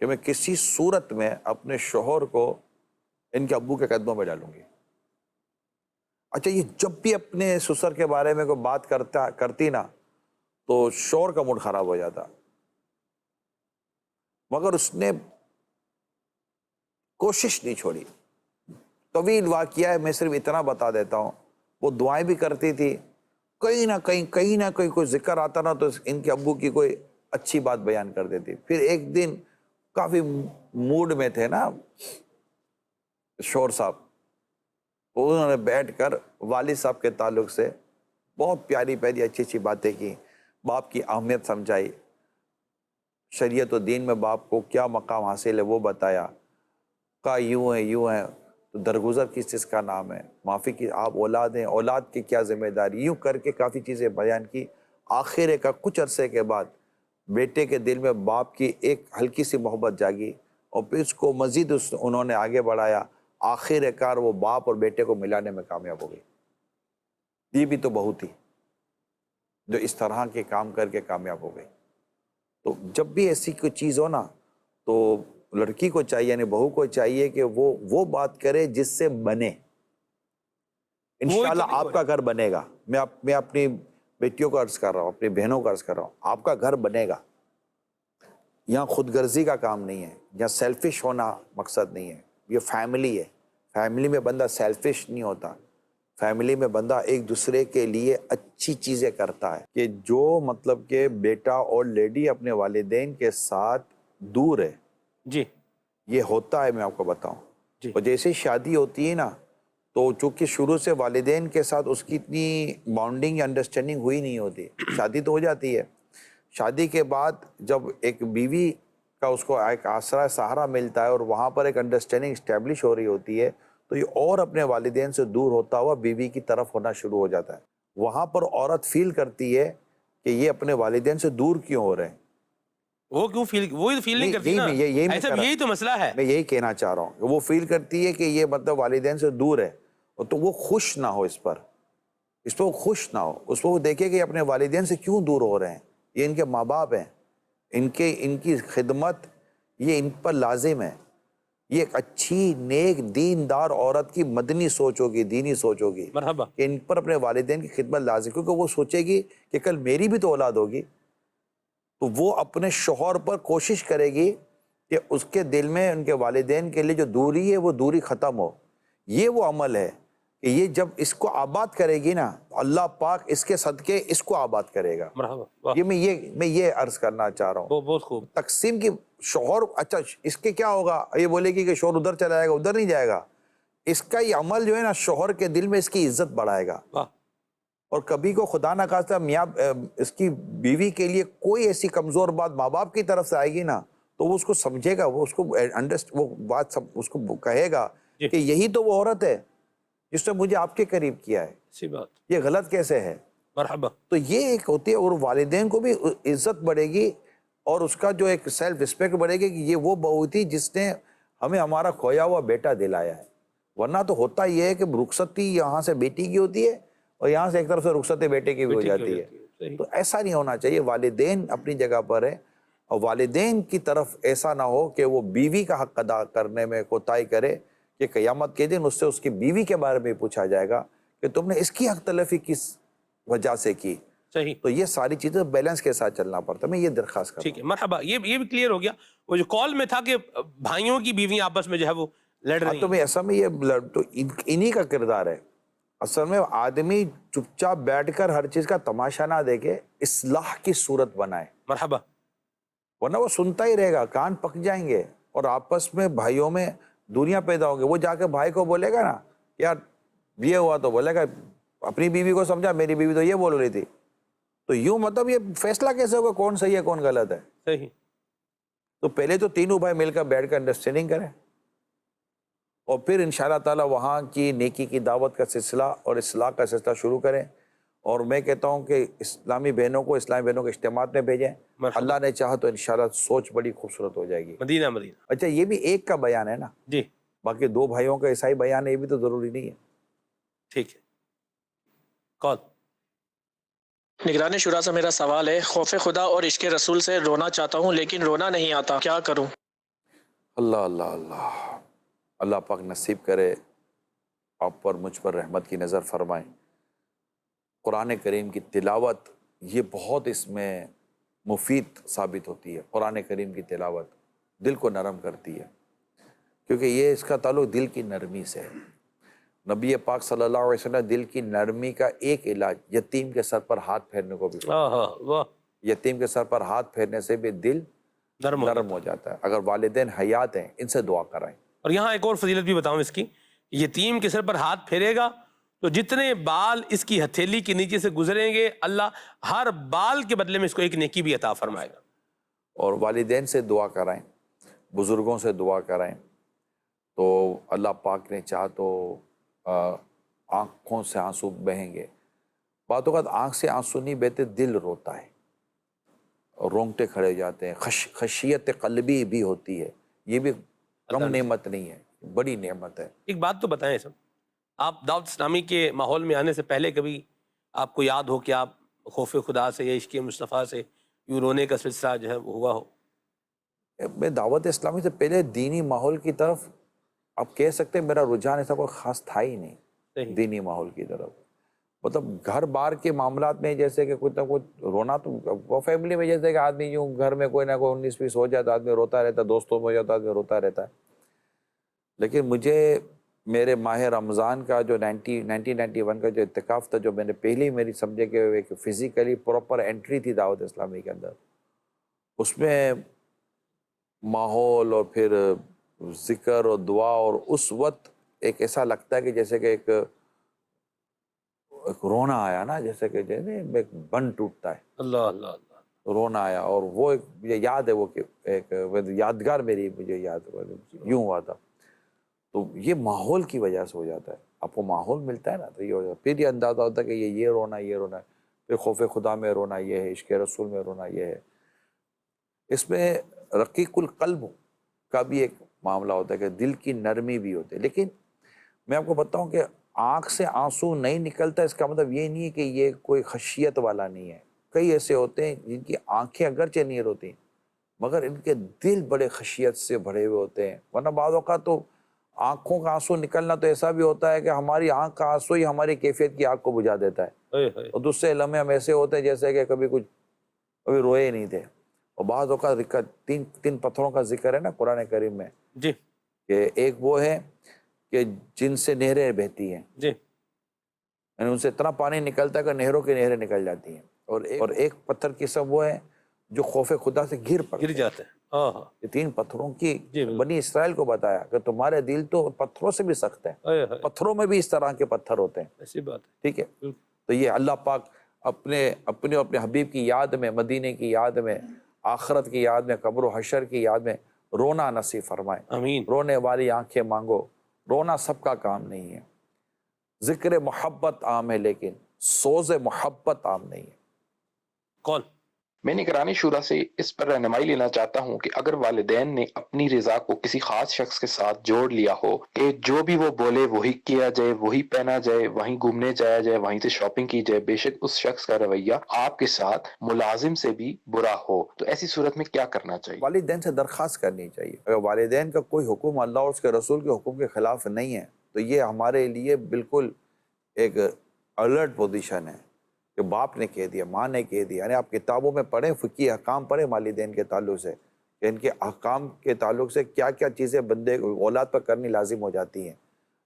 کہ میں کسی صورت میں اپنے شوہر کو ان کے ابو کے قدموں میں ڈالوں گی. اچھا یہ جب بھی اپنے سسر کے بارے میں کوئی بات کرتی نا تو شوہر کا موڈ خراب ہو جاتا. مگر اس نے کوشش نہیں چھوڑی. طویل واقعہ ہے, میں صرف اتنا بتا دیتا ہوں. وہ دعائیں بھی کرتی تھی, کہیں نہ کہیں کوئی ذکر آتا نا تو ان کے ابو کی کوئی اچھی بات بیان کر دیتی. پھر ایک دن کافی موڈ میں تھے نا شوہر صاحب, انہوں نے بیٹھ کر والد صاحب کے تعلق سے بہت پیاری اچھی باتیں کی, باپ کی اہمیت سمجھائی, شریعت و دین میں باپ کو کیا مقام حاصل ہے وہ بتایا. کہا یوں ہے تو درگزر کس چیز کا نام ہے, معافی کی آپ اولاد ہیں, اولاد کی کیا ذمہ داری, یوں کر کے کافی چیزیں بیان کی. آخر کا کچھ عرصے کے بعد بیٹے کے دل میں باپ کی ایک ہلکی سی محبت جاگی اور پھر اس کو مزید انہوں نے آگے بڑھایا. آخر کار وہ باپ اور بیٹے کو ملانے میں کامیاب ہو گئی. یہ بھی تو بہو تھی جو اس طرح کے کام کر کے کامیاب ہو گئی. تو جب بھی ایسی کوئی چیز ہو نا تو لڑکی کو چاہیے, یعنی بہو کو چاہیے کہ وہ بات کرے جس سے بنے. انشاءاللہ آپ کا گھر بنے گا. میں اپنی بیٹیوں کو عرض کر رہا ہوں, اپنی بہنوں کو عرض کر رہا ہوں, آپ کا گھر بنے گا. یہاں خود غرضی کا کام نہیں ہے, یہاں سیلفش ہونا مقصد نہیں ہے. یہ فیملی ہے, فیملی میں بندہ سیلفش نہیں ہوتا. فیملی میں بندہ ایک دوسرے کے لیے اچھی چیزیں کرتا ہے. کہ جو مطلب کہ بیٹا اور لیڈی اپنے والدین کے ساتھ دور ہے,
جی
یہ ہوتا ہے. میں آپ کو بتاؤں, اور جیسے شادی ہوتی ہے نا تو چونکہ شروع سے والدین کے ساتھ اس کی اتنی بانڈنگ یا انڈرسٹینڈنگ ہوئی نہیں ہوتی, شادی تو ہو جاتی ہے. شادی کے بعد جب ایک بیوی کا اس کو ایک آسرا سہارا ملتا ہے اور وہاں پر ایک انڈرسٹینڈنگ اسٹیبلش ہو رہی ہوتی ہے تو یہ اور اپنے والدین سے دور ہوتا ہوا بیوی کی طرف ہونا شروع ہو جاتا ہے. وہاں پر عورت فیل کرتی ہے کہ یہ اپنے والدین سے دور کیوں ہو رہے ہیں.
وہ کیوں فیل نہیں کرتی نا, یہی تو مسئلہ ہے.
میں یہی کہنا چاہ رہا ہوں کہ وہ فیل کرتی ہے کہ یہ مطلب والدین سے دور ہے, اور تو وہ خوش نہ ہو اس پر وہ خوش نہ ہو. اس پر وہ دیکھے کہ اپنے والدین سے کیوں دور ہو رہے ہیں. یہ ان کے ماں باپ ہیں, ان کی خدمت یہ ان پر لازم ہے. یہ ایک اچھی نیک دیندار عورت کی مدنی سوچ ہوگی, دینی سوچ ہوگی
مرحبا,
کہ ان پر اپنے والدین کی خدمت لازم, کیونکہ وہ سوچے گی کہ کل میری بھی تو اولاد ہوگی. تو وہ اپنے شوہر پر کوشش کرے گی کہ اس کے دل میں ان کے والدین کے لیے جو دوری ہے وہ دوری ختم ہو. یہ وہ عمل ہے کہ یہ جب اس کو آباد کرے گی نا اللہ پاک اس کے صدقے اس کو آباد کرے گا.
مرحبا.
یہ میں یہ عرض کرنا چاہ رہا ہوں.
بہت خوب.
تقسیم کی شوہر, اچھا اس کے کیا ہوگا, یہ بولے گی کہ شوہر ادھر چلا جائے گا, ادھر نہیں جائے گا. اس کا یہ عمل جو ہے نا شوہر کے دل میں اس کی عزت بڑھائے گا. اور کبھی کو خدا نہ خواستہ میاں اس کی بیوی کے لیے کوئی ایسی کمزور بات ماں باپ کی طرف سے آئے گی نا تو وہ اس کو سمجھے گا, وہ اس کو وہ بات اس کو کہے گا کہ یہی تو وہ عورت ہے جس نے مجھے آپ کے قریب کیا ہے.
سی بات,
یہ غلط کیسے ہے.
مرحبا.
تو یہ ایک ہوتی ہے, اور والدین کو بھی عزت بڑھے گی اور اس کا جو ایک سیلف رسپیکٹ بڑھے گی کہ یہ وہ بہو تھی جس نے ہمیں ہمارا کھویا ہوا بیٹا دلایا ہے. ورنہ تو ہوتا یہ ہے کہ رخصتی یہاں سے بیٹی کی ہوتی ہے اور یہاں سے ایک طرف سے رخصت بیٹے کی بھی ہو جاتی ہے. تو ایسا نہیں ہونا چاہیے. والدین اپنی جگہ پر ہے, اور والدین کی طرف ایسا نہ ہو کہ وہ بیوی کا حق ادا کرنے میں کوتاہی کرے کہ قیامت کے دن اس سے اس کی بیوی کے بارے میں پوچھا جائے گا کہ تم نے اس کی حق تلفی کس وجہ سے کی.
صحیح.
تو یہ ساری چیزیں بیلنس کے ساتھ چلنا پڑتا ہے. میں یہ درخواست کرتا ہوں.
ٹھیک ہے, مرحبا. یہ بھی کلیئر ہو گیا. وہ جو کال میں تھا کہ بھائیوں کی بیویاں آپس میں جو ہے وہ لڑ رہی ہیں,
تو میں ایسا میں یہ تو انہی کا کردار ہے. اصل میں آدمی چپ چاپ بیٹھ کر ہر چیز کا تماشا نہ دیکھے, اصلاح کی صورت بنائے.
مرحبا.
ورنہ وہ سنتا ہی رہے گا, کان پک جائیں گے اور آپس میں بھائیوں میں دوریاں پیدا ہوں گی. وہ جا کے بھائی کو بولے گا نا یار یہ ہوا, تو بولے گا اپنی بیوی کو سمجھا, میری بیوی تو یہ بول رہی تھی, تو یوں مطلب یہ فیصلہ کیسے ہوگا کون صحیح ہے کون غلط ہے؟
صحیح.
تو پہلے تو تینوں بھائی مل کر بیٹھ کر انڈرسٹینڈنگ کریں اور پھر انشاءاللہ تعالی وہاں کی نیکی کی دعوت کا سلسلہ اور اصلاح کا سلسلہ شروع کریں. اور میں کہتا ہوں کہ اسلامی بہنوں کو اجتماعات میں بھیجیں.
مرحبا.
اللہ نے چاہا تو انشاءاللہ سوچ بڑی خوبصورت ہو جائے گی.
مدینہ مدینہ.
اچھا یہ بھی ایک کا بیان ہے نا،
جی
باقی دو بھائیوں کا ایسا ہی بیان ہے، یہ بھی تو ضروری نہیں ہے.
ٹھیک ہے. کون؟
نگران شورا سے میرا سوال ہے، خوف خدا اور عشق رسول سے رونا چاہتا ہوں لیکن رونا نہیں آتا، کیا کروں؟
اللہ اللہ اللہ، اللہ پاک نصیب کرے آپ پر مجھ پر رحمت کی نظر فرمائیں. قرآن کریم کی تلاوت یہ بہت اس میں مفید ثابت ہوتی ہے. قرآن کریم کی تلاوت دل کو نرم کرتی ہے، کیونکہ یہ اس کا تعلق دل کی نرمی سے ہے. نبی پاک صلی اللہ علیہ وسلم دل کی نرمی کا ایک علاج یتیم کے سر پر ہاتھ پھیرنے کو بھی
واہ.
یتیم کے سر پر ہاتھ پھیرنے سے بھی دل نرم ہو جاتا ہے. اگر والدین حیات ہیں ان سے دعا کرائیں.
اور یہاں ایک اور فضیلت بھی بتاؤں اس کی، یتیم کے سر پر ہاتھ پھیرے گا تو جتنے بال اس کی ہتھیلی کے نیچے سے گزریں گے اللہ ہر بال کے بدلے میں اس کو ایک نیکی بھی عطا فرمائے گا.
اور والدین سے دعا کرائیں، بزرگوں سے دعا کرائیں، تو اللہ پاک نے چاہا تو آنکھوں سے آنسو بہیں گے. بعض اوقات آنکھ سے آنسو نہیں بہتے، دل روتا ہے، رونگٹے کھڑے جاتے ہیں. خشیت قلبی بھی ہوتی ہے، یہ بھی کم نعمت نہیں ہے، بڑی نعمت ہے.
ایک بات تو بتائیں سب، آپ دعوت اسلامی کے ماحول میں آنے سے پہلے کبھی آپ کو یاد ہو کہ آپ خوف خدا سے یا عشق مصطفیٰ سے یوں رونے کا سلسلہ جو ہے وہ ہوا ہو؟
میں دعوت اسلامی سے پہلے دینی ماحول کی طرف آپ کہہ سکتے ہیں میرا رجحان ایسا کوئی خاص تھا ہی نہیں.
صحیح.
دینی ماحول کی طرف مطلب گھر بار کے معاملات میں جیسے کہ کچھ نہ کچھ رونا تو وہ فیملی میں جیسے کہ آدمی یوں گھر میں کوئی نہ کوئی 19-20 ہو جاتا آدمی روتا رہتا، دوستوں میں ہو جاتا آدمی روتا رہتا ہے. لیکن مجھے میرے ماہ رمضان کا جو 1991 کا جو اعتکاف تھا، جو میں نے پہلی میری سمجھے کہ ایک فزیکلی پراپر انٹری تھی دعوت اسلامی کے اندر، اس میں ماحول اور پھر ذکر اور دعا، اور اس وقت ایک ایسا لگتا ہے کہ جیسے کہ ایک رونا آیا نا، جیسے کہ ایک بن ٹوٹتا ہے.
اللہ اللہ اللہ.
رونا آیا، اور وہ ایک مجھے یاد ہے، وہ کہ ایک یادگار میری مجھے یاد یوں ہوا تھا. تو یہ ماحول کی وجہ سے ہو جاتا ہے. آپ کو ماحول ملتا ہے نا تو یہ ہو جاتا ہے. پھر یہ اندازہ ہوتا ہے کہ یہ رونا ہے، پھر خوف خدا میں رونا یہ ہے، عشق رسول میں رونا یہ ہے. اس میں رقیق القلب کا بھی ایک معاملہ ہوتا ہے کہ دل کی نرمی بھی ہوتی ہے. لیکن میں آپ کو بتاؤں کہ آنکھ سے آنسو نہیں نکلتا، اس کا مطلب یہ نہیں ہے کہ یہ کوئی خشیت والا نہیں ہے. کئی ایسے ہوتے ہیں جن کی آنکھیں اگرچہ نہیں روتی مگر ان کے دل بڑے خشیت سے بھرے ہوئے ہوتے ہیں. ورنہ بعض اوقات تو آنکھوں کا آنسو نکلنا تو ایسا بھی ہوتا ہے کہ ہماری آنکھ کا آنسو ہی ہماری کیفیت کی آنکھ کو بجھا دیتا ہے. اور دوسرے لمحے ہم ایسے ہوتے ہیں جیسے کہ کبھی روئے نہیں تھے. اور بعض اوقات تین پتھروں کا ذکر ہے نا قرآن کریم میں
جی،
کہ ایک وہ ہے کہ جن سے نہریں بہتی ہیں،
جی،
یعنی ان سے اتنا پانی نکلتا ہے کہ نہروں کی نہریں نکل جاتی ہیں. اور ایک پتھر قسم وہ ہے جو خوف خدا سے گر
جاتے ہیں.
یہ تین پتھروں کی
جی، بالکل.
بنی اسرائیل کو بتایا کہ تمہارے دل تو پتھروں سے بھی سخت ہے، پتھروں میں بھی اس طرح کے پتھر ہوتے ہیں.
ایسی بات ہے.
ٹھیک ہے.
بالکل.
تو یہ اللہ پاک اپنے حبیب کی یاد میں، مدینے کی یاد میں، آخرت کی یاد میں، قبر و حشر کی یاد میں رونا نصیب فرمائے.
آمین.
رونے والی آنکھیں مانگو. رونا سب کا کام نہیں ہے. ذکر محبت عام ہے لیکن سوز محبت عام نہیں ہے.
کون؟
میں نگرانی شورا سے اس پر رہنمائی لینا چاہتا ہوں کہ اگر والدین نے اپنی رضا کو کسی خاص شخص کے ساتھ جوڑ لیا ہو کہ جو بھی وہ بولے وہی کیا جائے، وہی پہنا جائے، وہیں گھومنے جایا جائے، وہیں سے شاپنگ کی جائے، بے شک اس شخص کا رویہ آپ کے ساتھ ملازم سے بھی برا ہو، تو ایسی صورت میں کیا کرنا چاہیے؟
والدین سے درخواست کرنی چاہیے. اگر والدین کا کوئی حکم اللہ اور اس کے رسول کے حکم کے خلاف نہیں ہے تو یہ ہمارے لیے بالکل ایک الرٹ پوزیشن ہے کہ باپ نے کہہ دیا، ماں نے کہہ دیا. یعنی آپ کتابوں میں پڑھیں، فقہی احکام پڑھیں والدین کے تعلق سے کہ ان کے احکام کے تعلق سے کیا کیا چیزیں بندے اولاد پر کرنی لازم ہو جاتی ہیں.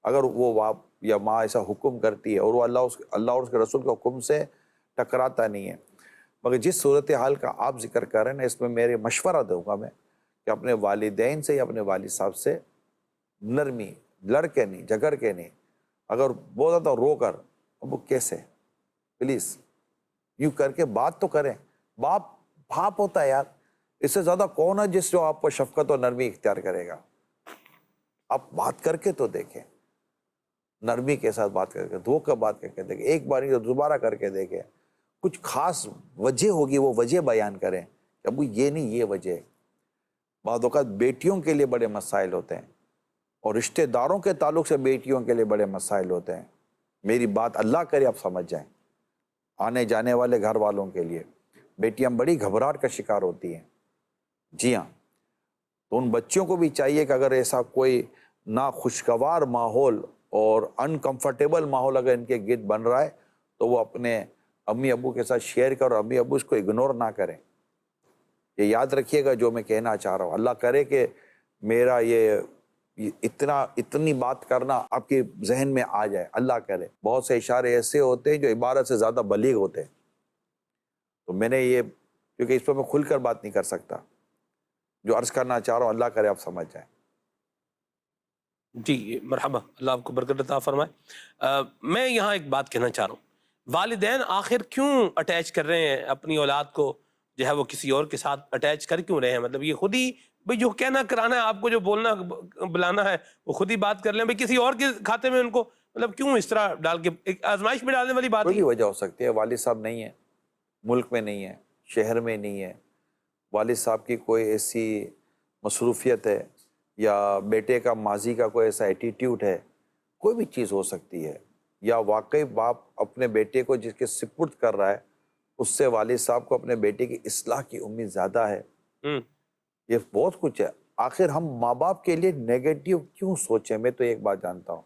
اگر وہ باپ یا ماں ایسا حکم کرتی ہے اور وہ اللہ اور اس کے رسول کے حکم سے ٹکراتا نہیں ہے. مگر جس صورتحال کا آپ ذکر کر رہے ہیں نا، اس میں میرے مشورہ دوں گا میں کہ اپنے والدین سے یا اپنے والد صاحب سے نرمی، لڑ کے نہیں، جھگڑ کے نہیں. اگر بہت زیادہ رو کر، اب وہ کیسے، پلیز یوں کر کے بات تو کریں. باپ ہوتا ہے یار, اس سے زیادہ کون ہے جو آپ کو شفقت اور نرمی اختیار کرے گا. آپ بات کر کے تو دیکھیں, نرمی کے ساتھ بات کر کے, دھو کر بات کر کے دیکھیں, ایک بار نہیں تو دوبارہ کر کے دیکھیں. کچھ خاص وجہ ہوگی, وہ وجہ بیان کریں کہ ابو یہ نہیں, یہ وجہ ہے. بعض اوقات بیٹیوں کے لیے بڑے مسائل ہوتے ہیں, اور رشتہ داروں کے تعلق سے بیٹیوں کے لیے بڑے مسائل ہوتے ہیں. میری بات اللہ کرے آپ سمجھ جائیں. آنے جانے والے گھر والوں کے لیے بیٹیاں بڑی گھبراہٹ کا شکار ہوتی ہیں. جی ہاں, تو ان بچوں کو بھی چاہیے کہ اگر ایسا کوئی ناخوشگوار ماحول اور انکمفرٹیبل ماحول اگر ان کے گرد بن رہا ہے تو وہ اپنے امی ابو کے ساتھ شیئر کرو, اور امی ابو اس کو اگنور نہ کریں. یہ یاد رکھیے گا جو میں کہنا چاہ رہا ہوں. اللہ کرے کہ میرا یہ اتنی بات کرنا آپ کے ذہن میں آ جائے. اللہ کرے. بہت سے اشارے ایسے ہوتے ہیں جو عبارت سے زیادہ بلیغ ہوتے ہیں. تو میں نے یہ, کیونکہ اس پر میں کھل کر بات نہیں کر سکتا, جو عرض کرنا چاہ رہا ہوں اللہ کرے آپ سمجھ جائیں.
جی مرحبا, اللہ آپ کو برکت عطا فرمائے. میں یہاں ایک بات کہنا چاہ رہا ہوں, والدین آخر کیوں اٹیچ کر رہے ہیں اپنی اولاد کو, جو ہے وہ کسی اور کے ساتھ اٹیچ کر کیوں رہے ہیں؟ مطلب یہ خود ہی بھئی جو کہنا کرانا ہے, آپ کو جو بولنا بلانا ہے وہ خود ہی بات کر لیں, بھئی کسی اور کے کھاتے میں ان کو مطلب کیوں اس طرح ڈال کے ایک آزمائش میں ڈالنے والی بات
کوئی
ہے.
بھی وجہ ہو سکتی ہے. والد صاحب نہیں ہیں, ملک میں نہیں ہے, شہر میں نہیں ہے, والد صاحب کی کوئی ایسی مصروفیت ہے, یا بیٹے کا ماضی کا کوئی ایسا ایٹیٹیوڈ ہے, کوئی بھی چیز ہو سکتی ہے. یا واقعی باپ اپنے بیٹے کو جس کے سپرد کر رہا ہے اس سے والد صاحب کو اپنے بیٹے کی اصلاح کی امید زیادہ ہے. یہ بہت کچھ ہے. آخر ہم ماں باپ کے لیے نیگیٹو کیوں سوچیں؟ میں تو ایک بات جانتا ہوں,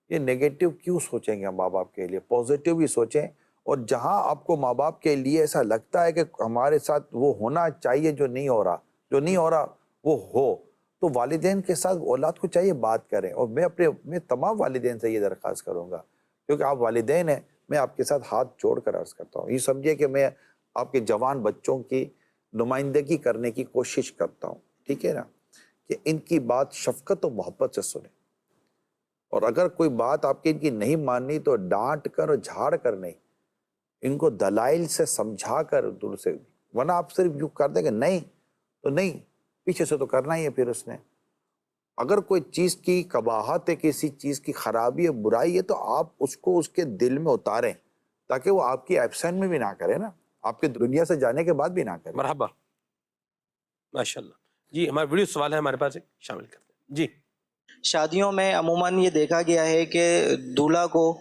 یہ نیگیٹو کیوں سوچیں گے ہم ماں باپ کے لیے؟ پازیٹیو بھی سوچیں. اور جہاں آپ کو ماں باپ کے لیے ایسا لگتا ہے کہ ہمارے ساتھ وہ ہونا چاہیے جو نہیں ہو رہا وہ ہو, تو والدین کے ساتھ اولاد کو چاہیے بات کریں. اور میں تمام والدین سے یہ درخواست کروں گا, کیونکہ آپ والدین ہیں, میں آپ کے ساتھ ہاتھ جوڑ کر عرض کرتا ہوں. یہ سمجھیے کہ میں آپ کے جوان بچوں کی نمائندگی کرنے کی کوشش کرتا ہوں, ٹھیک ہے نا, کہ ان کی بات شفقت و محبت سے سنیں. اور اگر کوئی بات آپ کی ان کی نہیں ماننی تو ڈانٹ کر اور جھاڑ کر نہیں, ان کو دلائل سے سمجھا کر دور سے, ورنہ آپ صرف یوں کر دیں کہ نہیں تو نہیں, پیچھے سے تو کرنا ہی ہے. پھر اس نے اگر کوئی چیز کی قباحت ہے, کسی چیز کی خرابی ہے, برائی ہے, تو آپ اس کو اس کے دل میں اتاریں تاکہ وہ آپ کی ایبسینٹ میں بھی نہ کرے نا, آپ کے دنیا سے جانے کے بعد بھی نہ کرے.
مرحبا, ماشاءاللہ. جی ہمارا ویڈیو سوال ہے ہمارے پاس, ایک شامل کرتے ہیں. جی.
شادیوں میں عموماً یہ دیکھا گیا ہے کہ دولہا کو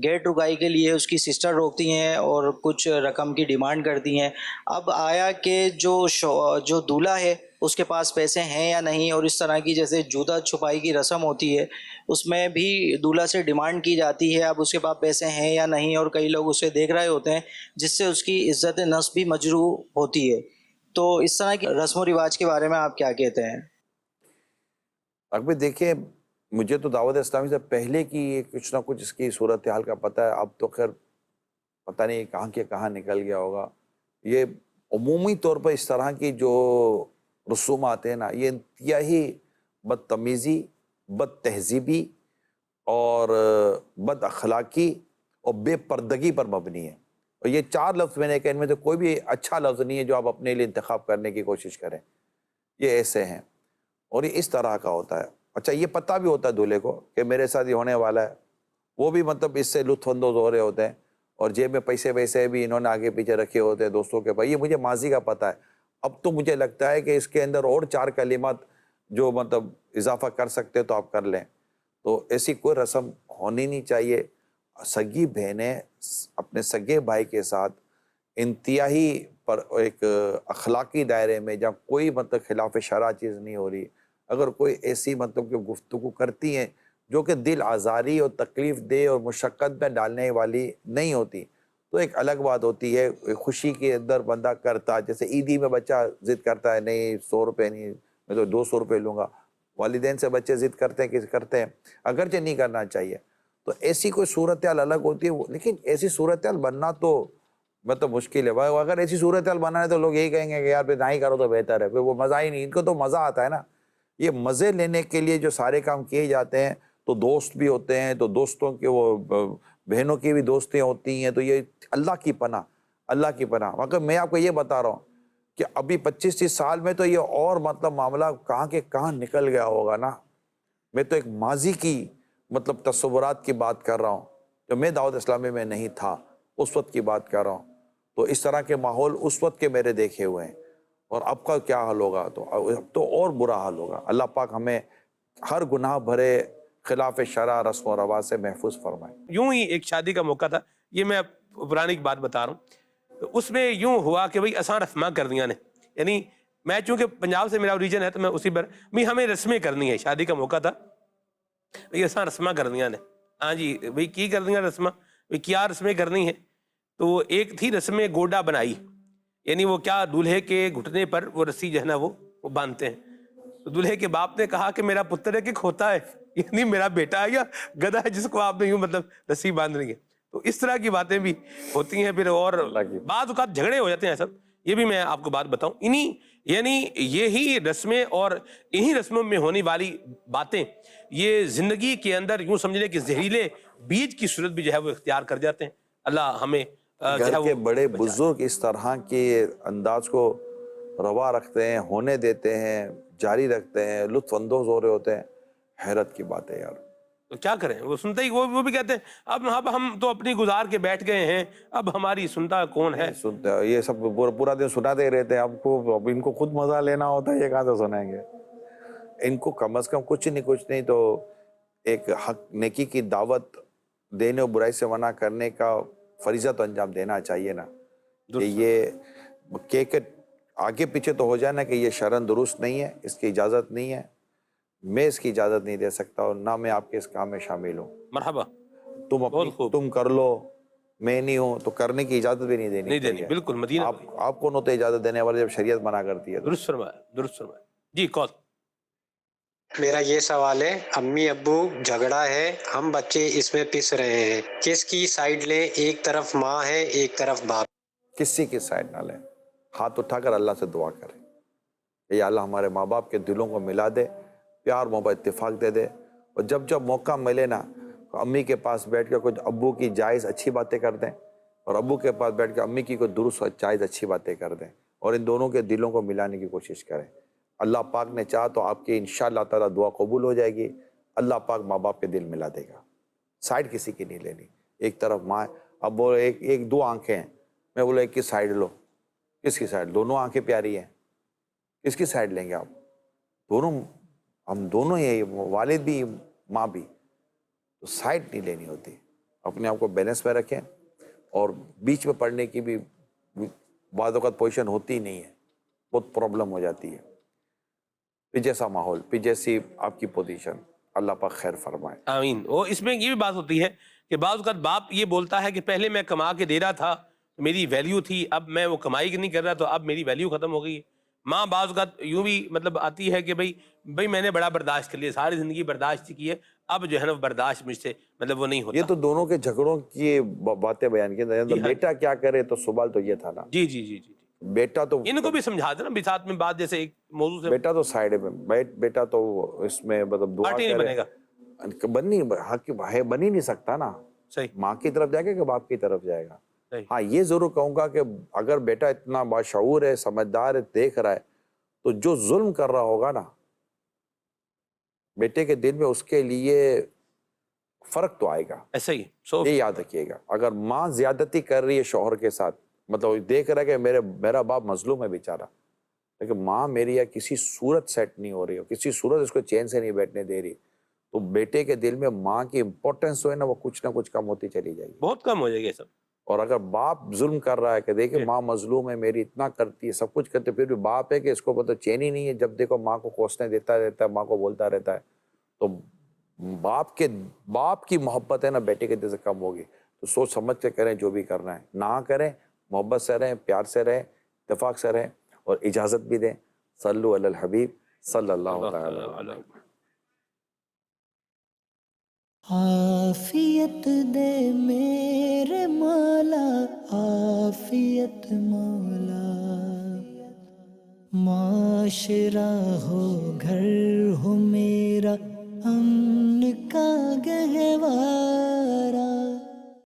گیٹ رکائی کے لیے اس کی سسٹر روکتی ہیں اور کچھ رقم کی ڈیمانڈ کرتی ہیں. اب آیا کہ جو دولہا ہے اس کے پاس پیسے ہیں یا نہیں, اور اس طرح کی جیسے جوتا چھپائی کی رسم ہوتی ہے اس میں بھی دولہا سے ڈیمانڈ کی جاتی ہے اب اس کے پاس پیسے ہیں یا نہیں, اور کئی لوگ اسے دیکھ رہے ہوتے ہیں جس سے اس کی عزت نفس بھی مجروح ہوتی ہے. تو اس طرح کی رسم و رواج کے بارے میں آپ کیا کہتے ہیں؟
اکبر دیکھیں, مجھے تو دعوت اسلامی سے پہلے کی کچھ نہ کچھ اس کی صورتحال کا پتہ ہے. اب تو خیر پتہ نہیں کہاں کے کہاں نکل گیا ہوگا. یہ عمومی طور پر اس طرح کی جو رسومات ہیں نا, یہ انتہائی بدتمیزی, بد تہذیبی اور بد اخلاقی اور بے پردگی پر مبنی ہے. اور یہ 4 لفظ میں نے کہا, ان میں سے کوئی بھی اچھا لفظ نہیں ہے جو آپ اپنے لیے انتخاب کرنے کی کوشش کریں. یہ ایسے ہیں اور یہ اس طرح کا ہوتا ہے. اچھا یہ پتہ بھی ہوتا ہے دولہے کو کہ میرے ساتھ یہ ہونے والا ہے, وہ بھی مطلب اس سے لطف اندوز ہو رہے ہوتے ہیں, اور جیب میں پیسے ویسے بھی انہوں نے آگے پیچھے رکھے ہوتے ہیں دوستوں کے پاس. یہ مجھے ماضی کا پتہ ہے. اب تو مجھے لگتا ہے کہ اس کے اندر اور 4 کلمات جو مطلب اضافہ کر سکتے تو آپ کر لیں. تو ایسی کوئی رسم ہونی نہیں چاہیے. سگی بہنیں اپنے سگے بھائی کے ساتھ انتہائی پر ایک اخلاقی دائرے میں, جہاں کوئی مطلب خلاف شرع چیز نہیں ہو رہی, اگر کوئی ایسی مطلب کہ گفتگو کرتی ہیں جو کہ دل آزاری اور تکلیف دہ اور مشقت میں ڈالنے والی نہیں ہوتی, تو ایک الگ بات ہوتی ہے. خوشی کے اندر بندہ کرتا, جیسے عیدی میں بچہ ضد کرتا ہے نہیں 100 روپے نہیں میں تو 200 روپے لوں گا, والدین سے بچے ضد کرتے ہیں اگرچہ نہیں کرنا چاہیے. تو ایسی کوئی صورتحال الگ ہوتی ہے, لیکن ایسی صورتحال بننا تو مطلب مشکل ہے. اگر ایسی صورتحال بنا ہے تو لوگ یہی کہیں گے کہ یار پھر نہ ہی کرو تو بہتر ہے, پھر وہ مزہ ہی نہیں. ان کو تو مزہ آتا ہے نا. یہ مزے لینے کے لیے جو سارے کام کیے جاتے ہیں, تو دوست بھی ہوتے ہیں, تو دوستوں کے وہ بہنوں کی بھی دوستیں ہوتی ہیں, تو یہ اللہ کی پناہ اللہ کی پناہ. مگر میں آپ کو یہ بتا رہا ہوں کہ ابھی 25-30 سال میں تو یہ اور مطلب معاملہ کہاں کے کہاں نکل گیا ہوگا نا. میں تو ایک ماضی کی مطلب تصورات کی بات کر رہا ہوں جو میں دعوت اسلامی میں نہیں تھا, اس وقت کی بات کر رہا ہوں. تو اس طرح کے ماحول اس وقت کے میرے دیکھے ہوئے ہیں, اور اب کا کیا حال ہوگا, تو اب تو اور برا حال ہوگا. اللہ پاک ہمیں ہر گناہ بھرے خلاف شرع رسم و رواج سے محفوظ فرمائے.
یوں ہی ایک شادی کا موقع تھا, یہ میں پرانی ایک بات بتا رہا ہوں. تو اس میں یوں ہوا کہ بھئی اساں رسماں کر دیاں نے, یعنی میں چونکہ پنجاب سے میرا اوریجن ہے تو میں اسی پر بھی ہمیں رسمیں کرنی ہے. شادی کا موقع تھا, بھئی اساں رسماں کر دیاں نے. ہاں جی بھئی کی کر دیاں رسماں, بھئی کیا رسمیں کرنی ہیں. تو ایک تھی رسم گوڈا بنائی, یعنی وہ کیا دولہے کے گھٹنے پر وہ رسی جو ہے نا وہ باندھتے ہیں. تو دولہے کے باپ نے کہا کہ میرا پتر ہے کہ کھوتا ہے, یعنی میرا بیٹا ہے یا گدھا ہے جس کو آپ نے یوں مطلب رسی باندھ رہی ہے. تو اس طرح کی باتیں بھی ہوتی ہیں پھر, اور بعض اوقات جھگڑے ہو جاتے ہیں سب. یہ بھی میں آپ کو بات بتاؤں, یعنی یہی رسمیں اور انہی رسموں میں ہونے والی باتیں یہ زندگی کے اندر یوں سمجھ لیں کہ زہریلے بیج کی صورت بھی جو ہے وہ اختیار کر جاتے ہیں. اللہ ہمیں
گھر کے بڑے بزرگ اس طرح کے انداز کو روا رکھتے ہیں, ہونے دیتے ہیں, جاری رکھتے ہیں, لطف اندوز ہو رہے ہوتے ہیں. حیرت کی بات ہے یار.
تو کیا کریں, وہ سنتے ہی وہ بھی کہتے ہیں اب ہم تو اپنی گزار کے بیٹھ گئے ہیں, اب ہماری سنتا کون ہے.
سنتے یہ سب پورا دن سناتے رہتے ہیں. اب ان کو خود مزہ لینا ہوتا ہے, یہ کہاں سے سنائیں گے. ان کو کم از کم کچھ نہیں تو ایک حق نیکی کی دعوت دینے اور برائی سے منع کرنے کا فریضہ تو انجام دینا چاہیے نا. کہ یہ آگے پیچھے تو ہو جائے نا کہ یہ شرعاً درست نہیں ہے, اس کی اجازت نہیں ہے, میں اس کی اجازت نہیں دے سکتا, اور نہ میں آپ کے اس کام میں شامل ہوں.
مرحبا.
تم کر لو, میں نہیں ہوں, تو کرنے کی اجازت بھی نہیں دینی چاہیے.
بالکل مدینہ
آپ کون ہوتے اجازت دینے والے جب شریعت منع کرتی ہے.
درست فرمایا. جی کال.
میرا یہ سوال ہے, امی ابو جھگڑا ہے, ہم بچے اس میں پس رہے ہیں, کس کی سائیڈ لیں؟ ایک طرف ماں ہے, ایک طرف باپ.
کسی کی سائیڈ نہ لیں, ہاتھ اٹھا کر اللہ سے دعا کریں, یا اللہ ہمارے ماں باپ کے دلوں کو ملا دے, پیار محبت اتفاق دے دے. اور جب موقع ملے نا, امی کے پاس بیٹھ کے کچھ ابو کی جائز اچھی باتیں کر دیں, اور ابو کے پاس بیٹھ کے امی کی کوئی درست جائز اچھی باتیں کر دیں, اور ان دونوں کے دلوں کو ملانے کی کوشش کریں. اللہ پاک نے چاہا تو آپ کی انشاءاللہ تعالیٰ دعا قبول ہو جائے گی. اللہ پاک ماں باپ کے دل ملا دے گا. سائڈ کسی کی نہیں لینی. ایک طرف ماں, اب وہ ایک دو آنکھیں ہیں, میں بولا ایک کی سائڈ لو. کس کی سائڈ؟ دونوں آنکھیں پیاری ہیں, کس کی سائڈ لیں گے آپ؟ دونوں, ہم دونوں ہی, والد بھی ماں بھی. تو سائڈ نہیں لینی ہوتی. اپنے آپ کو بیلنس میں رکھیں, اور بیچ میں پڑھنے کی بھی بعض اوقات پوزیشن ہوتی نہیں ہے, بہت پرابلم ہو جاتی ہے. پھر جیسا ماحول, پھر جیسی آپ کی پوزیشن, اللہ پاک خیر فرمائے.
آمین. اور اس میں یہ بھی بات ہوتی ہے کہ بعض اوقات باپ یہ بولتا ہے کہ پہلے میں کما کے دے رہا تھا, میری ویلیو تھی, اب میں وہ کمائی نہیں کر رہا تو اب میری ویلیو ختم ہو گئی. ماں بعض اوقات یوں بھی مطلب آتی ہے کہ بھئی میں نے بڑا برداشت کر لیا, ساری زندگی برداشت کی ہے, اب جو ہے نا برداشت مجھ سے مطلب وہ نہیں ہوتا.
یہ تو دونوں کے جھگڑوں کی باتیں بیان کی. بیٹا کیا کرے, تو سوال تو یہ تھا نا.
جی.
بیٹا تو
ان کو بھی سمجھا دے نا بھی ساتھ میں بات, جیسے ایک موضوع سے.
بیٹا تو سائڈ میں, بیٹا تو اس میں مطلب دعا
پارٹی نہیں بنے گا,
بن ہی نہیں سکتا نا.
صحیح.
ماں کی طرف جائے گا کہ باپ کی طرف جائے گا. ہاں یہ ضرور کہوں گا کہ اگر بیٹا اتنا باشعور ہے, سمجھدار ہے, دیکھ رہا ہے, تو جو ظلم کر رہا ہوگا نا بیٹے کے دل میں, اس کے لیے فرق تو آئے گا.
ایسا ہی
یہ یاد رکھیے گا. اگر ماں زیادتی کر رہی ہے شوہر کے ساتھ, مطلب دیکھ رہا ہے کہ میرا باپ مظلوم ہے بیچارہ, لیکن ماں میری یا کسی صورت سیٹ نہیں ہو رہی, کسی صورت اس کو چین سے نہیں بیٹھنے دے رہی, تو بیٹے کے دل میں ماں کی امپورٹنس جو ہے نا وہ کچھ نہ کچھ کم ہوتی چلی جائے گی,
بہت کم ہو جائے گی سب.
اور اگر باپ ظلم کر رہا ہے کہ دیکھیں ماں مظلوم ہے میری, اتنا کرتی ہے, سب کچھ کرتی ہے, پھر بھی باپ ہے کہ اس کو پتہ چین ہی نہیں ہے, جب دیکھو ماں کو کوسنے دیتا رہتا ہے, ماں کو بولتا رہتا ہے, تو باپ کی محبت ہے نا بیٹے کے دل سے کم ہوگی. تو سوچ سمجھ کے کریں جو بھی کرنا ہے, نہ کریں, محبت سے رہیں, پیار سے رہیں, اتفاق سے رہیں, اور اجازت بھی دیں. صلو علی الحبیب صلی اللہ تعالی علیہ.
عافیت دے میرے مولا, عافیت مولا, معاشرہ ہو گھر